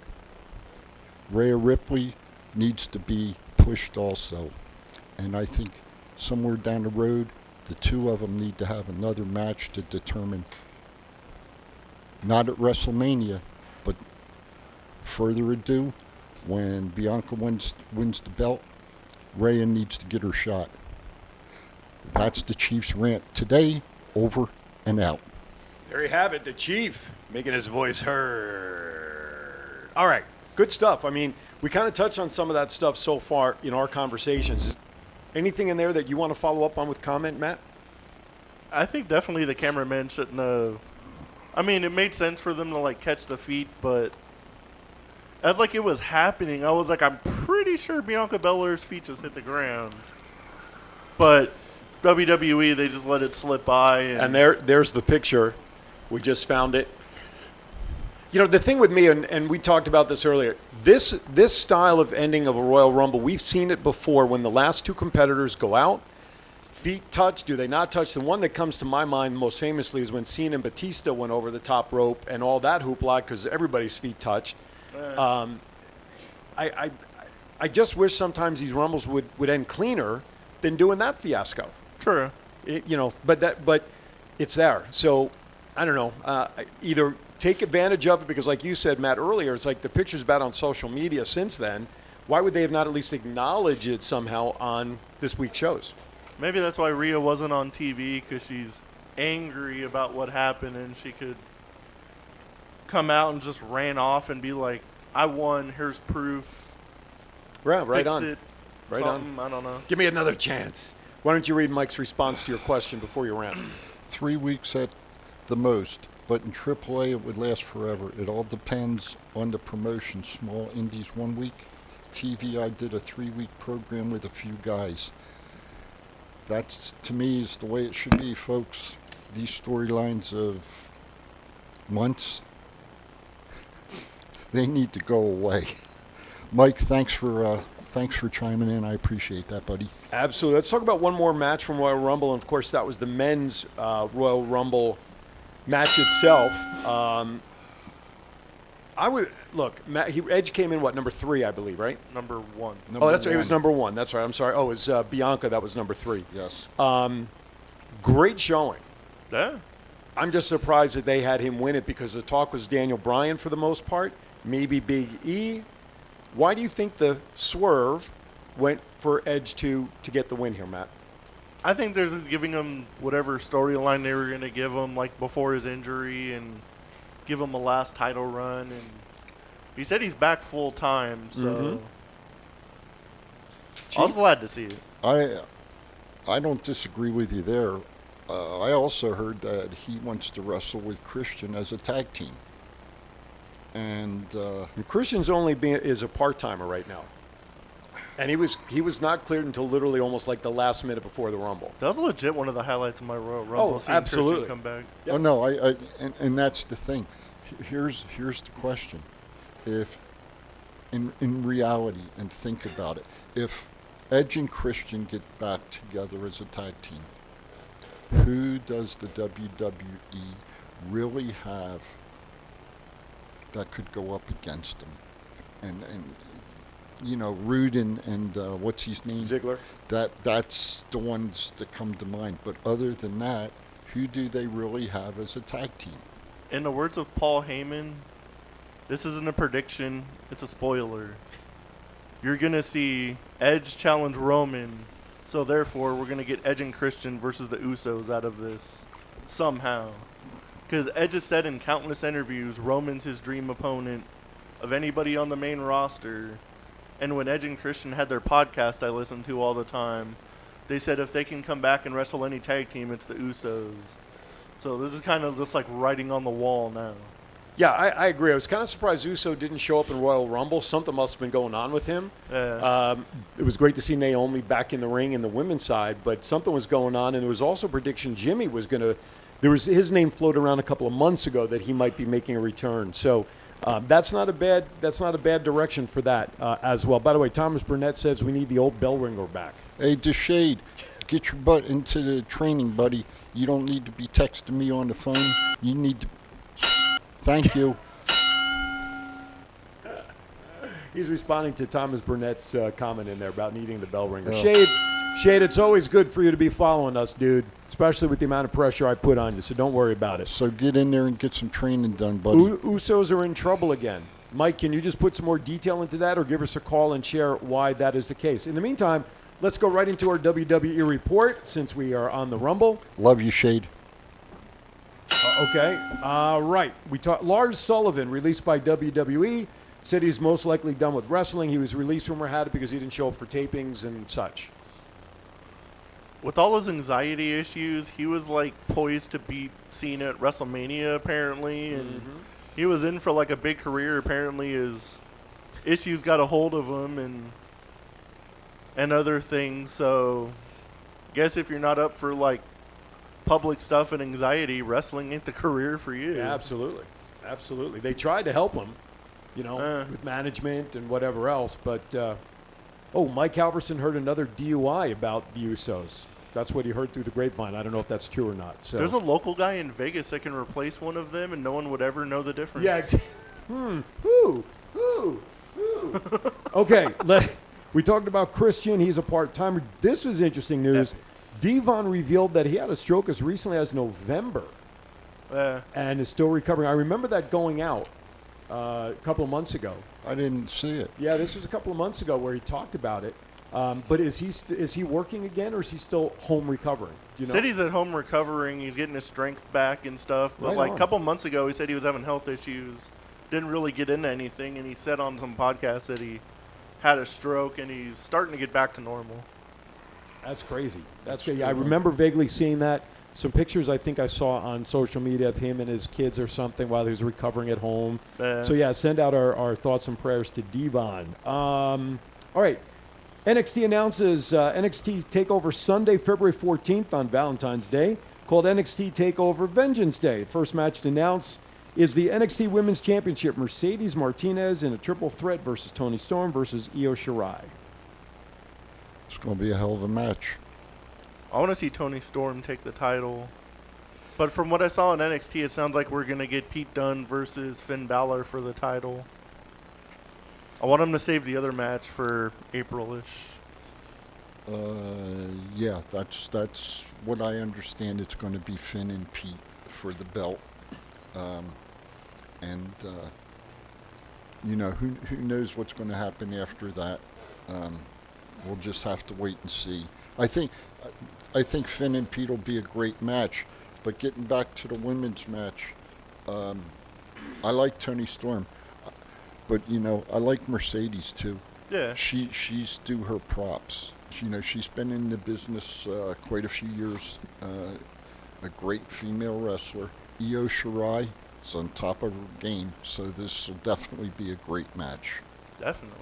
Rhea Ripley needs to be pushed also. And I think somewhere down the road, the two of them need to have another match to determine, not at WrestleMania, but further ado, when Bianca wins the belt, Rhea needs to get her shot. That's the Chief's rant today. Over and out. There you have it, the Chief making his voice heard. All right, good stuff. I mean, we kind of touched on some of that stuff so far in our conversations. Anything in there that you want to follow up on with comment, Matt? I think definitely the cameraman shouldn't have. I mean, it made sense for them to like catch the feet, but as like it was happening, I was like, I'm pretty sure Bianca Belair's feet just hit the ground. But WWE, they just let it slip by. And there's the picture. We just found it. You know, the thing with me, and we talked about this earlier, this style of ending of a Royal Rumble, we've seen it before when the last two competitors go out. Feet touch, do they not touch? The one that comes to my mind most famously is when Cena and Batista went over the top rope and all that hoopla because everybody's feet touched. I just wish sometimes these Rumbles would end cleaner than doing that fiasco. True. But it's there. So I don't know. Either take advantage of it because, like you said, Matt, earlier, it's like the picture's been on social media since then. Why would they have not at least acknowledged it somehow on this week's shows? Maybe that's why Rhea wasn't on TV, because she's angry about what happened, and she could come out and just ran off and be like, I won, here's proof. Right Fix on. It, Right something, on. I don't know. Give me another chance. Why don't you read Mike's response to your question before you rant? 3 weeks at the most, but in AAA it would last forever. It all depends on the promotion. Small indies 1 week. TV, I did a 3-week program with a few guys. That's, to me, is the way it should be, folks. These storylines of months, they need to go away. Mike, thanks for chiming in. I appreciate that, buddy. Absolutely. Let's talk about one more match from Royal Rumble. And, of course, that was the men's Royal Rumble match itself. Edge came in, number 3, I believe, right? Number 1. That's right. It was number 1. That's right. I'm sorry. Oh, it was Bianca. That was number 3. Yes. Great showing. Yeah. I'm just surprised that they had him win it because the talk was Daniel Bryan for the most part, maybe Big E. Why do you think the swerve went for Edge to get the win here, Matt? I think they're giving him whatever storyline they were going to give him, like before his injury, and give him a last title run. And he said he's back full time, so I was glad to see it. I don't disagree with you there. I also heard that he wants to wrestle with Christian as a tag team. And Christian's is a part-timer right now. And he was not cleared until literally almost like the last minute before the Rumble. That was legit one of the highlights of my Royal Rumble. Oh, absolutely. Christian come back. Yep. Oh no, and that's the thing. Here's the question. If in reality, and think about it, if Edge and Christian get back together as a tag team, who does the WWE really have that could go up against them? And you know, Rude and what's his name? Ziggler. That's the ones that come to mind. But other than that, who do they really have as a tag team? In the words of Paul Heyman, this isn't a prediction, it's a spoiler. You're going to see Edge challenge Roman, so therefore we're going to get Edge and Christian versus the Usos out of this somehow. Because Edge has said in countless interviews, Roman's his dream opponent of anybody on the main roster. And when Edge and Christian had their podcast I listen to all the time, they said if they can come back and wrestle any tag team, it's the Usos. So this is kind of just like writing on the wall now. Yeah, I agree. I was kind of surprised Uso didn't show up in Royal Rumble. Something must have been going on with him. Yeah. It was great to see Naomi back in the ring in the women's side, but something was going on, and there was also prediction Jimmy was going to – there was his name floated around a couple of months ago that he might be making a return. So That's not a bad direction for that as well. By the way, Thomas Burnett says we need the old bell ringer back. Hey, DeShade, get your butt into the training, buddy. You don't need to be texting me on the phone. You need to. Thank you. He's responding to Thomas Burnett's comment in there about needing the bell ringer. Oh. Shade, it's always good for you to be following us, dude, especially with the amount of pressure I put on you, so don't worry about it. So get in there and get some training done, buddy. Usos are in trouble again. Mike, can you just put some more detail into that or give us a call and share why that is the case? In the meantime, let's go right into our WWE report since we are on the Rumble. Love you, Shade. Okay. Right. We talked. Lars Sullivan, released by WWE, said he's most likely done with wrestling. He was released, rumor had it, because he didn't show up for tapings and such. With all his anxiety issues, he was like poised to be seen at WrestleMania apparently, and he was in for like a big career. Apparently, his issues got a hold of him and other things. So, guess if you're not up for like public stuff and anxiety, wrestling ain't the career for you. Yeah, absolutely. Absolutely. They tried to help him, with management and whatever else. But, Mike Halverson heard another DUI about the Usos. That's what he heard through the grapevine. I don't know if that's true or not. So There's a local guy in Vegas that can replace one of them, and no one would ever know the difference. Yeah. Who? Okay. We talked about Christian. He's a part-timer. This is interesting news. Devon revealed that he had a stroke as recently as November and is still recovering. I remember that going out a couple of months ago. I didn't see it. Yeah, this was a couple of months ago where he talked about it. But is he working again, or is he still home recovering? Do you know? Said he's at home recovering. He's getting his strength back and stuff. But Right a on. couple months ago, he said he was having health issues. Didn't really get into anything, and he said on some podcast that he had a stroke, and he's starting to get back to normal. That's crazy. That's crazy. I remember vaguely seeing that. Some pictures I think I saw on social media of him and his kids or something while he was recovering at home. So, yeah, send out our thoughts and prayers to Devon. All right. NXT announces NXT TakeOver Sunday, February 14th on Valentine's Day, called NXT TakeOver Vengeance Day. First match to announce is the NXT Women's Championship, Mercedes Martinez in a triple threat versus Toni Storm versus Io Shirai. It's going to be a hell of a match. I want to see Toni Storm take the title. But from what I saw in NXT, it sounds like we're going to get Pete Dunne versus Finn Balor for the title. I want him to save the other match for April-ish. Yeah, that's what I understand. It's going to be Finn and Pete for the belt. Who knows what's going to happen after that. We'll just have to wait and see. I think Finn and Pete will be a great match. But getting back to the women's match, I like Toni Storm. But, I like Mercedes, too. Yeah. She's due her props. She's been in the business quite a few years. A great female wrestler. Io Shirai is on top of her game, so this will definitely be a great match. Definitely.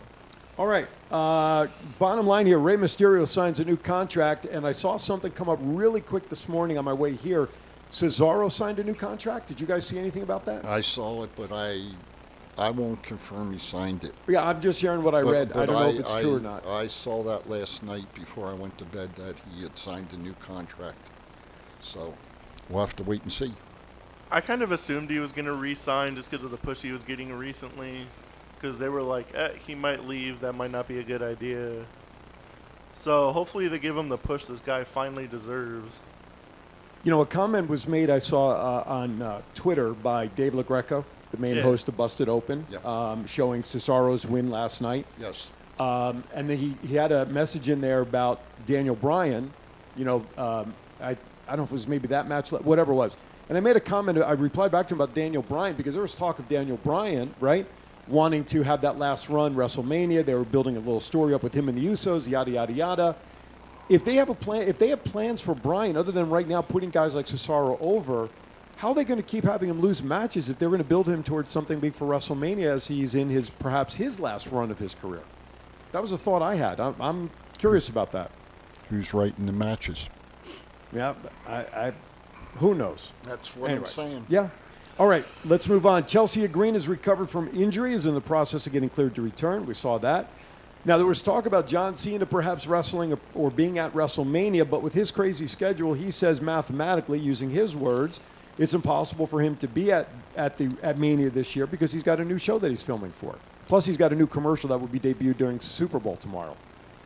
All right. Bottom line here, Rey Mysterio signs a new contract, and I saw something come up really quick this morning on my way here. Cesaro signed a new contract. Did you guys see anything about that? I saw it, but I won't confirm he signed it. Yeah, I'm just sharing what I read. I don't know if it's true or not. I saw that last night before I went to bed that he had signed a new contract. So we'll have to wait and see. I kind of assumed he was going to re-sign just because of the push he was getting recently. Because they were like, he might leave. That might not be a good idea. So hopefully they give him the push this guy finally deserves. A comment was made I saw on Twitter by Dave LaGreca, the main host of Busted Open, showing Cesaro's win last night. Yes. And then he had a message in there about Daniel Bryan. I don't know if it was maybe that match, whatever it was. And I made a comment. I replied back to him about Daniel Bryan because there was talk of Daniel Bryan, right, wanting to have that last run, WrestleMania. They were building a little story up with him and the Usos, yada, yada, yada. If they have a plan, if they have plans for Bryan, other than right now putting guys like Cesaro over, how are they going to keep having him lose matches if they're going to build him towards something big for WrestleMania as he's in perhaps his last run of his career? That was a thought I had. I'm curious about that. Who's writing the matches? Yeah, I who knows? That's what Anyway. I'm saying. Yeah. All right, let's move on. Chelsea Green has recovered from injury, is in the process of getting cleared to return. We saw that. Now, there was talk about John Cena perhaps wrestling or being at WrestleMania, but with his crazy schedule, he says mathematically, using his words, it's impossible for him to be at Mania this year because he's got a new show that he's filming for. Plus, he's got a new commercial that will be debuted during Super Bowl tomorrow.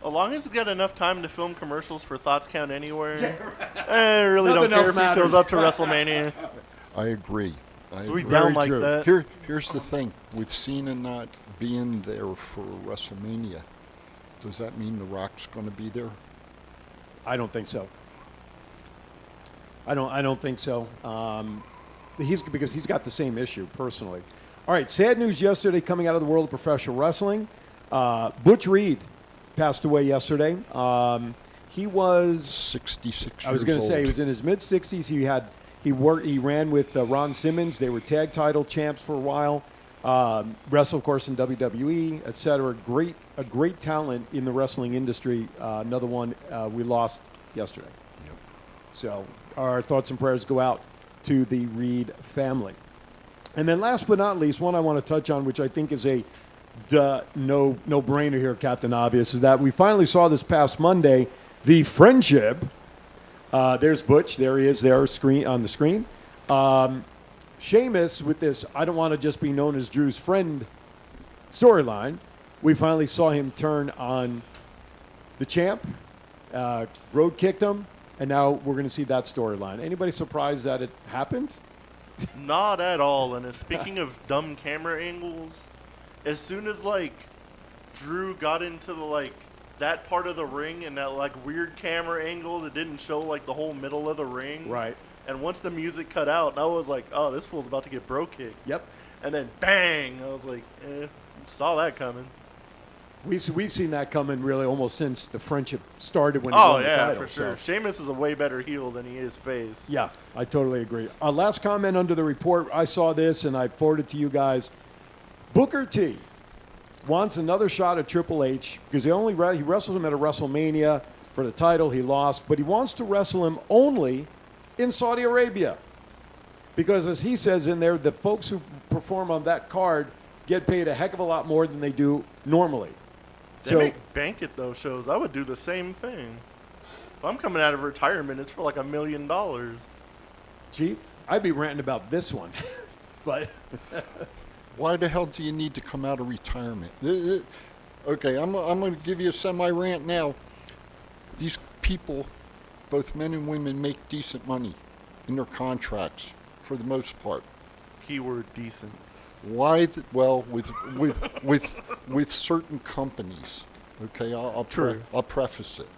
As long as he's got enough time to film commercials for Thoughts Count Anywhere, I really Nothing don't care else if matters. he shows up to WrestleMania. I agree. We Very down like true. that. Here's the thing. With Cena not being there for WrestleMania, does that mean The Rock's going to be there? I don't think so. I don't think so. Because he's got the same issue personally. All right, sad news yesterday coming out of the world of professional wrestling. Butch Reed passed away yesterday. He was 66 I was years going to say he old. was in his mid 60s. He ran with Ron Simmons. They were tag title champs for a while. Wrestled, of course, in WWE, etc. A great talent in the wrestling industry. Another one we lost yesterday. Yep. So our thoughts and prayers go out to the Reed family. And then last but not least, one I want to touch on, which I think is a no-brainer here, Captain Obvious, is that we finally saw this past Monday the friendship. There's Butch. There he is there on the screen. Sheamus with this I don't want to just be known as Drew's friend storyline. We finally saw him turn on the champ. Road kicked him. And now we're going to see that storyline. Anybody surprised that it happened? Not at all. And speaking of dumb camera angles, as soon as Drew got into the that part of the ring and that weird camera angle that didn't show the whole middle of the ring. Right. And once the music cut out, I was like, oh, this fool's about to get bro kicked. Yep. And then bang! I was like, saw that coming. We've seen that coming really almost since the friendship started when he won the title. For sure. So. Sheamus is a way better heel than he is face. Yeah, I totally agree. Last comment under the report, I saw this and I forwarded to you guys. Booker T wants another shot at Triple H because he wrestles him at a WrestleMania for the title. He lost, but he wants to wrestle him only in Saudi Arabia because, as he says in there, the folks who perform on that card get paid a heck of a lot more than they do normally. They make bank at those shows. I would do the same thing. If I'm coming out of retirement, it's for $1 million. Chief, I'd be ranting about this one, but Why the hell do you need to come out of retirement? Okay, I'm going to give you a semi-rant now. These people, both men and women, make decent money in their contracts for the most part. Keyword decent. Why? With certain companies. Okay, I'll preface it.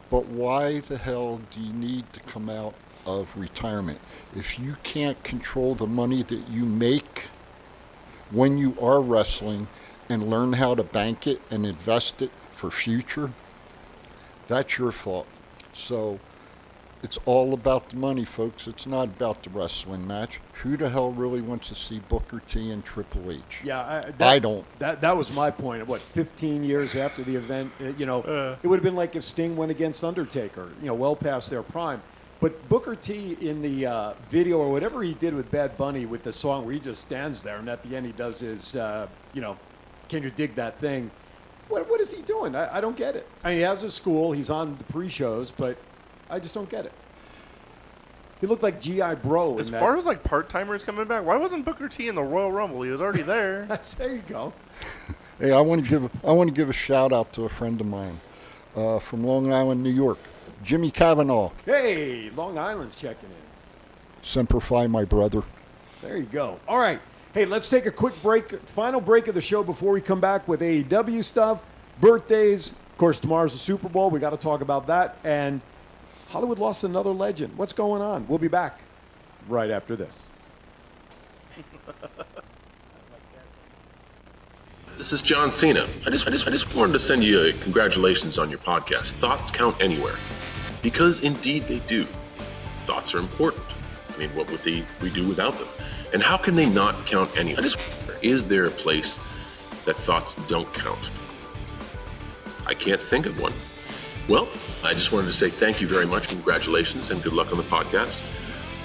But why the hell do you need to come out of retirement if you can't control the money that you make when you are wrestling and learn how to bank it and invest it for future? That's your fault. So it's all about the money, folks. It's not about the wrestling match. Who the hell really wants to see Booker T and Triple H? yeah, I don't. That was my point. 15 years after the event, it would have been like if Sting went against Undertaker, well past their prime. But Booker T in the video or whatever he did with Bad Bunny with the song where he just stands there and at the end he does his, can you dig that thing? What is he doing? I don't get it. I mean, he has a school. He's on the pre-shows, but I just don't get it. He looked like G.I. Bro. As far as part-timers coming back, why wasn't Booker T in the Royal Rumble? He was already there. There you go. Hey, I want to give a shout out to a friend of mine from Long Island, New York, Jimmy Cavanaugh. Hey, Long Island's checking in. Semper Fi, my brother. There you go. All right. Hey, let's take a quick break, final break of the show before we come back with AEW stuff, birthdays. Of course, tomorrow's the Super Bowl. We got to talk about that. And Hollywood lost another legend. What's going on? We'll be back right after this. This is John Cena. I just wanted to send you a congratulations on your podcast. Thoughts count anywhere. Because indeed they do. Thoughts are important. I mean, what would we do without them? And how can they not count anywhere? Is there a place that thoughts don't count? I can't think of one. Well, I just wanted to say thank you very much, congratulations, and good luck on the podcast.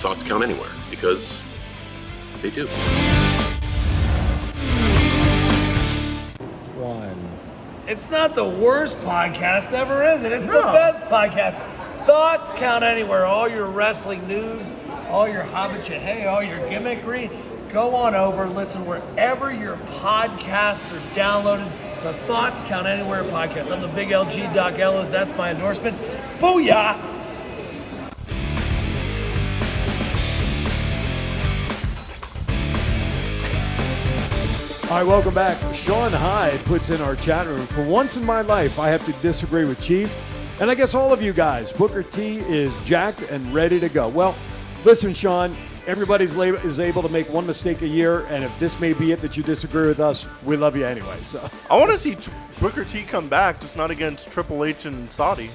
Thoughts count anywhere, because they do. It's not the worst podcast ever, is it? It's the best podcast. Thoughts count anywhere. All your wrestling news, all your hobbit hey, all your gimmickry. Go on over, listen wherever your podcasts are downloaded. The Thoughts Count Anywhere podcast. I'm the big LG Doc Ellis. That's my endorsement. Booyah! All right, welcome back. Sean Hyde puts in our chat room, for once in my life, I have to disagree with Chief. And I guess all of you guys, Booker T is jacked and ready to go. Well, listen, Sean, everybody's is able to make one mistake a year, and if this may be it that you disagree with us, we love you anyway. So I want to see Booker T come back, just not against Triple H and Saudi.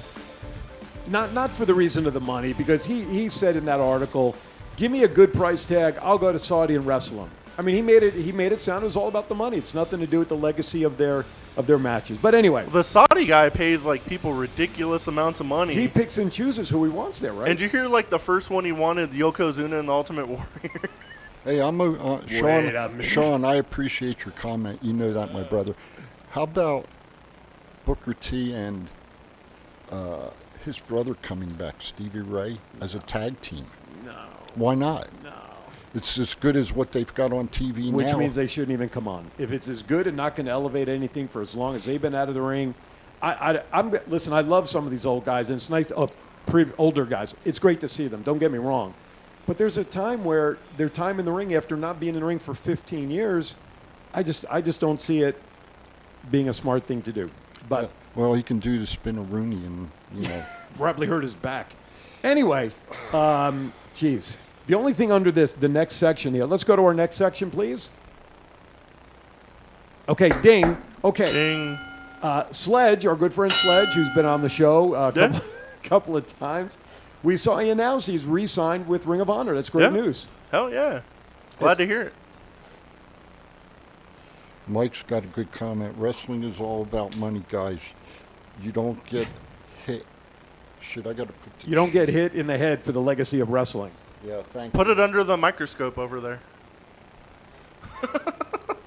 Not for the reason of the money, because he said in that article, give me a good price tag, I'll go to Saudi and wrestle him. I mean, he made it sound it was all about the money. It's nothing to do with the legacy of their matches. But anyway, The Saudi guy pays like people ridiculous amounts of money. he picks and chooses who he wants there, right? And you hear like the first one he wanted, Yokozuna and the Ultimate Warrior. Hey, Wait a minute. Sean, I appreciate your comment. You know that, my brother. How about Booker T and his brother coming back, Stevie Ray, as a tag team? No. Why not? No. It's as good as what they've got on TV now. Which means they shouldn't even come on. If it's as good and not going to elevate anything for as long as they've been out of the ring, listen, I love some of these old guys, and it's nice to, older guys. It's great to see them. Don't get me wrong. But there's a time where their time in the ring after not being in the ring for 15 years, I just don't see it being a smart thing to do. But well, he can do the spin-a-rooney and, probably hurt his back. Anyway, geez. The only thing under the next section here. Let's go to our next section, please. Okay, ding. Okay. Ding. Sledge, our good friend Sledge, who's been on the show a couple of times. We saw he announced he's re-signed with Ring of Honor. That's great news. Hell yeah. Glad to hear it. Mike's got a good comment. Wrestling is all about money, guys. You don't get hit. Shit, I got to put You don't get hit in the head for the legacy of wrestling. Yeah, thank Put it under the microscope over there.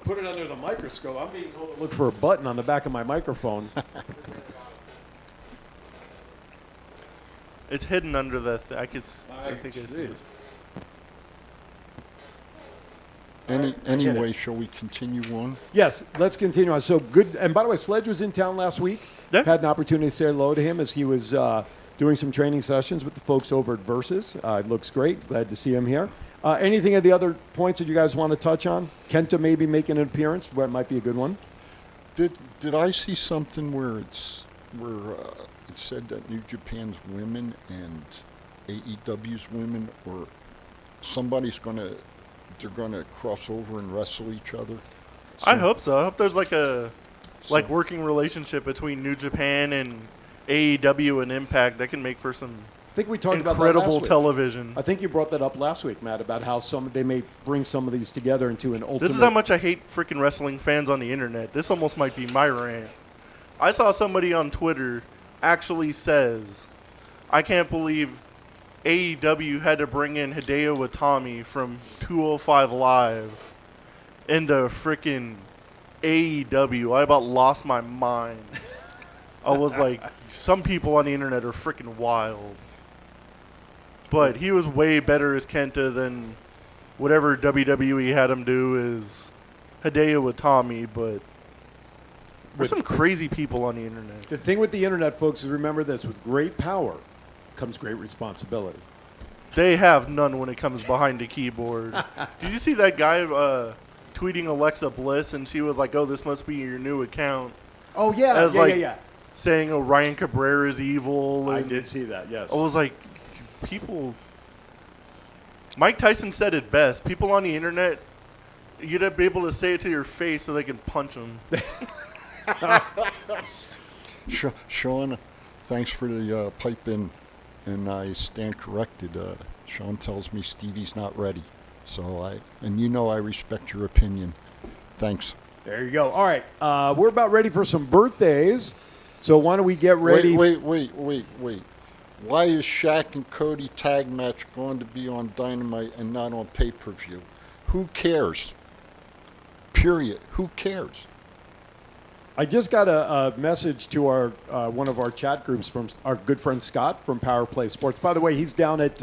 Put it under the microscope. I'm being told to look for a button on the back of my microphone. It's hidden under the. I think it's. Jeez. Anyway, shall we continue on? Yes, let's continue on. So good. And by the way, Sledge was in town last week. Yeah. Had an opportunity to say hello to him as he was doing some training sessions with the folks over at Versus. It looks great. Glad to see him here. Anything of the other points that you guys want to touch on? Kenta maybe making an appearance. Where it might be a good one. Did I see something where it said that New Japan's women and AEW's women, or they're gonna cross over and wrestle each other? I hope so. I hope there's like a working relationship between New Japan and AEW and Impact that can make for some I think we talked about that incredible last week. television. I think you brought that up last week, Matt, about how they may bring some of these together into an ultimate. This is how much I hate freaking wrestling fans on the internet. This almost might be my rant. I saw somebody on Twitter actually says, I can't believe AEW had to bring in Hideo Itami from 205 Live into freaking AEW. I about lost my mind. I was like, some people on the internet are freaking wild. But he was way better as Kenta than whatever WWE had him do as Hideo Itami, but there's some crazy people on the internet. The thing with the internet, folks, is remember this: with great power comes great responsibility. They have none when it comes behind the keyboard. Did you see that guy tweeting Alexa Bliss, and she was like, "Oh, this must be your new account." Oh yeah, As, yeah, like, yeah. Saying, "Oh, Ryan Cabrera is evil." I and did see that. Yes. I was like, people. Mike Tyson said it best. People on the internet, you'd have to be able to say it to your face so they can punch them. Sean, thanks for the pipe in, and I stand corrected. Sean tells me Stevie's not ready, so I respect your opinion. Thanks. There you go. All right, we're about ready for some birthdays, so why don't we get ready? Wait. Why is Shaq and Cody tag match going to be on Dynamite and not on pay-per-view? Who cares? Period. Who cares? I just got a message to our one of our chat groups from our good friend Scott from Power Play Sports. By the way, he's down at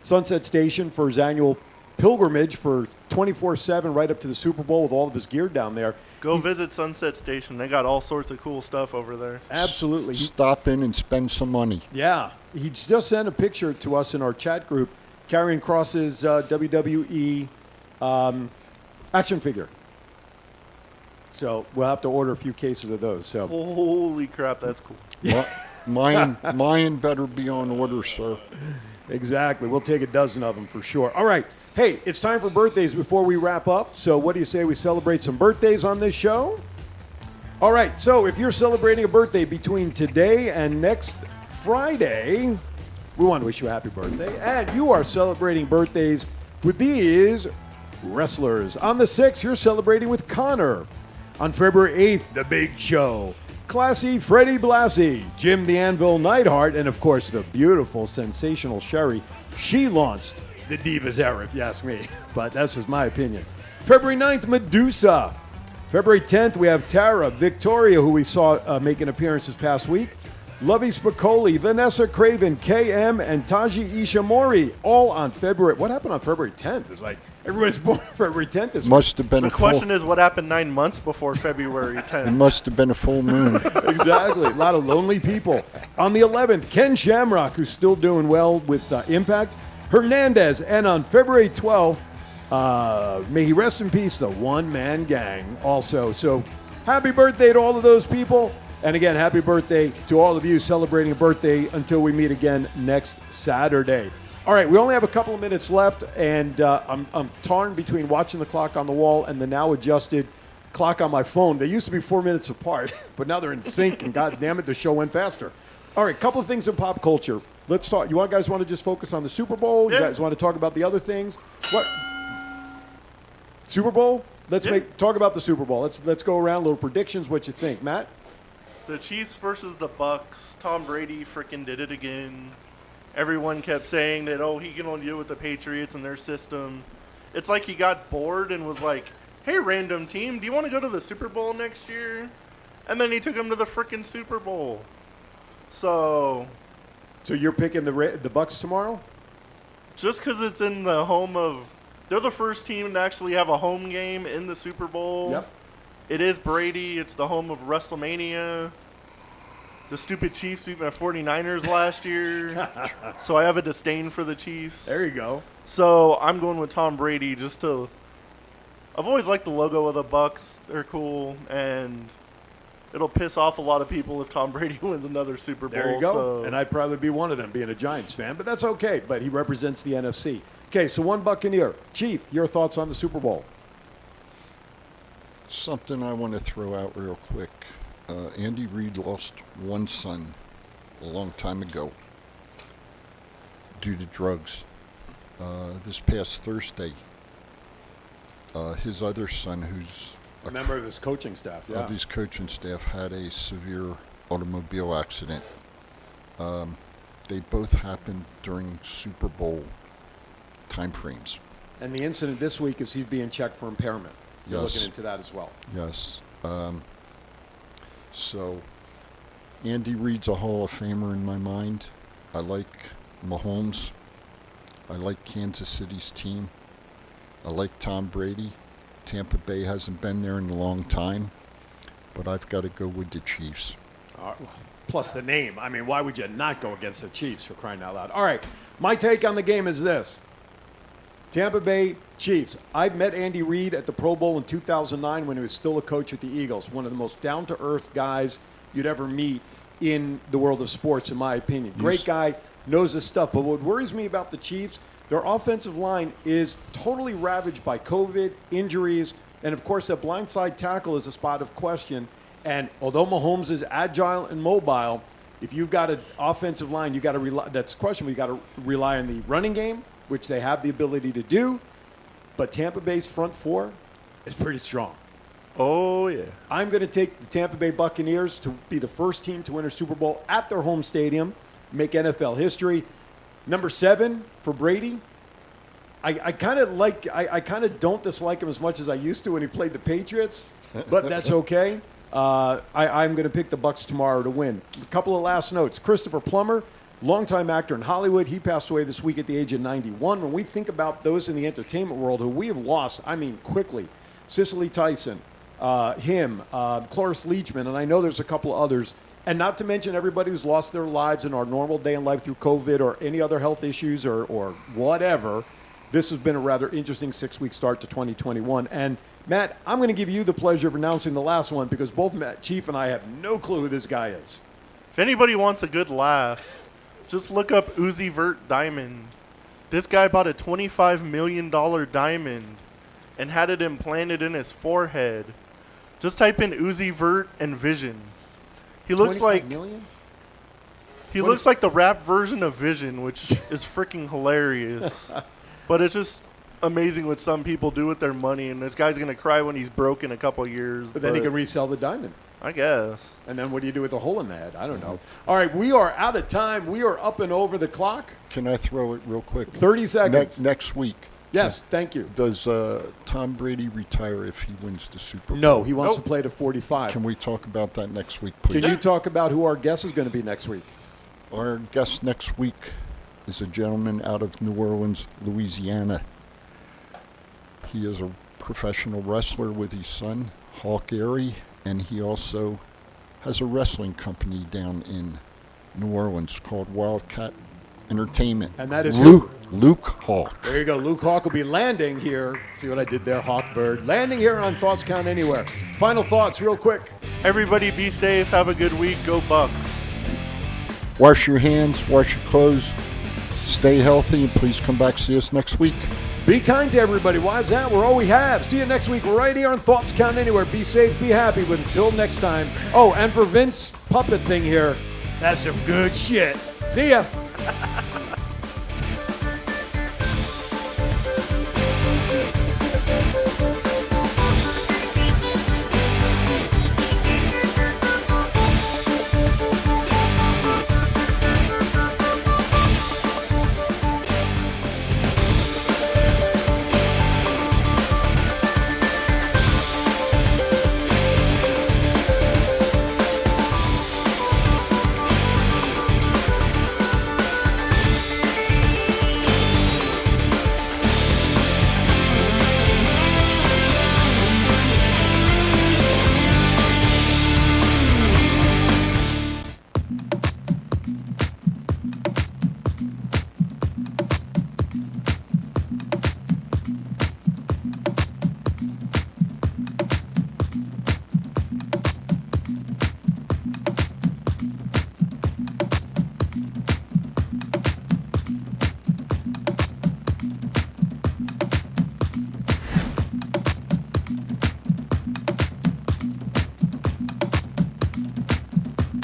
Sunset Station for his annual pilgrimage for 24/7 right up to the Super Bowl with all of his gear down there. Go visit Sunset Station. They got all sorts of cool stuff over there. Absolutely. Stop in and spend some money. Yeah. He just sent a picture to us in our chat group carrying across his WWE action figure. So we'll have to order a few cases of those. So Holy crap, that's cool. Mine better be on order, sir. exactly. We'll take a dozen of them for sure. All right. Hey, it's time for birthdays before we wrap up. So what do you say we celebrate some birthdays on this show? All right. So if you're celebrating a birthday between today and next Friday, we want to wish you a happy birthday. And you are celebrating birthdays with these wrestlers. On the 6th, you're celebrating with Connor. On February 8th, The Big Show. Classy Freddie Blassie, Jim the Anvil Neidhart, and of course the beautiful, sensational Sherry. She launched the Divas era, if you ask me, but that's just my opinion. February 9th, Medusa. February 10th, we have Tara, Victoria, who we saw make an appearance this past week. Lovey Spicoli, Vanessa Craven, KM, and Taji Ishimori, all on February. What happened on February 10th? It's like everybody's born February 10th. This Must have been The a full. question is, what happened 9 months before February It 10th? must have been a full moon. Exactly. A lot of lonely people. On the 11th, Ken Shamrock, who's still doing well with Impact. Hernandez. And on February 12th, may he rest in peace, the One Man Gang also. So happy birthday to all of those people. And again, happy birthday to all of you celebrating a birthday until we meet again next Saturday. All right, we only have a couple of minutes left, and I'm torn between watching the clock on the wall and the now adjusted clock on my phone. They used to be 4 minutes apart, but now they're in sync, and God damn it, the show went faster. All right, couple of things in pop culture. Let's talk. You guys want to just focus on the Super Bowl? Yeah. You guys want to talk about the other things? What? Super Bowl? Let's Yeah. talk about the Super Bowl. Let's go around, little predictions. What you think, Matt? The Chiefs versus the Bucks. Tom Brady freaking did it again. Everyone kept saying that, oh, he can only do it with the Patriots and their system. It's like he got bored and was like, hey, random team, do you want to go to the Super Bowl next year? And then he took him to the freaking Super Bowl. So So you're picking the Bucks tomorrow? just because it's in the home of, they're the first team to actually have a home game in the Super Bowl. Yep. It is Brady. It's the home of WrestleMania. The stupid Chiefs beat my 49ers last year. So I have a disdain for the Chiefs. There you go. So I'm going with Tom Brady just to... I've always liked the logo of the Bucks. They're cool. And it'll piss off a lot of people if Tom Brady wins another Super Bowl. There you go. So. And I'd probably be one of them, being a Giants fan, but that's okay. But he represents the NFC. Okay, so one Buccaneer. Chief, your thoughts on the Super Bowl? Something I want to throw out real quick. Andy Reid lost one son a long time ago due to drugs. This past Thursday, his other son, who's A member of his coaching staff, yeah. of his coaching staff, had a severe automobile accident. They both happened during Super Bowl time frames. And the incident this week is he's being checked for impairment. You're Yes. looking into that as well. Yes. So, Andy Reid's a Hall of Famer in my mind. I like Mahomes. I like Kansas City's team. I like Tom Brady. Tampa Bay hasn't been there in a long time, but I've got to go with the Chiefs. Plus the name. I mean, why would you not go against the Chiefs, for crying out loud? All right, my take on the game is this. Tampa Bay Chiefs. I met Andy Reid at the Pro Bowl in 2009 when he was still a coach with the Eagles. One of the most down-to-earth guys you'd ever meet in the world of sports, in my opinion. Great guy, knows his stuff. But what worries me about the Chiefs, their offensive line is totally ravaged by COVID, injuries, and of course that blindside tackle is a spot of question. And although Mahomes is agile and mobile, if you've got an offensive line, you got to rely. That's questionable. You got to rely on the running game, which they have the ability to do. But Tampa Bay's front four is pretty strong. Oh, yeah. I'm going to take the Tampa Bay Buccaneers to be the first team to win a Super Bowl at their home stadium, make NFL history. Number 7 for Brady. I kind of like. I kind of don't dislike him as much as I used to when he played the Patriots, but that's okay. I'm going to pick the Bucs tomorrow to win. A couple of last notes. Christopher Plummer, longtime actor in Hollywood. He passed away this week at the age of 91. When we think about those in the entertainment world who we have lost, I mean quickly, Cicely Tyson, Cloris Leachman, and I know there's a couple of others. And not to mention everybody who's lost their lives in our normal day in life through COVID or any other health issues or whatever. This has been a rather interesting 6-week start to 2021. And Matt, I'm going to give you the pleasure of announcing the last one because both Matt, Chief, and I have no clue who this guy is. If anybody wants a good laugh, just look up Uzi Vert Diamond. This guy bought a $25 million diamond and had it implanted in his forehead. Just type in Uzi Vert and Vision. He looks like million? he looks like the rap version of Vision, which is freaking hilarious. But it's just amazing what some people do with their money, and this guy's gonna cry when he's broke in a couple of years. But then he can resell the diamond. I guess. And then what do you do with the hole in the head? I don't know. All right, we are out of time. We are up and over the clock. Can I throw it real quick? 30 seconds. Next week. Yes, thank you. Does Tom Brady retire if he wins the Super Bowl? No, he wants to play to 45. Can we talk about that next week, please? Can you talk about who our guest is going to be next week? Our guest next week is a gentleman out of New Orleans, Louisiana. He is a professional wrestler with his son, Hawk Aerie, and he also has a wrestling company down in New Orleans called Wildcat Entertainment. And that is Luke Hawk. There you go. Luke Hawk will be landing here. See what I did there, Hawkbird. Landing here on Thoughts Count Anywhere. Final thoughts, real quick. Everybody be safe. Have a good week. Go Bucks. Wash your hands, wash your clothes, stay healthy, and please come back see us next week. Be kind to everybody. Why is that? We're all we have. See you next week right here on Thoughts Count Anywhere. Be safe, be happy. But until next time. Oh, and for Vince puppet thing here, that's some good shit. See ya.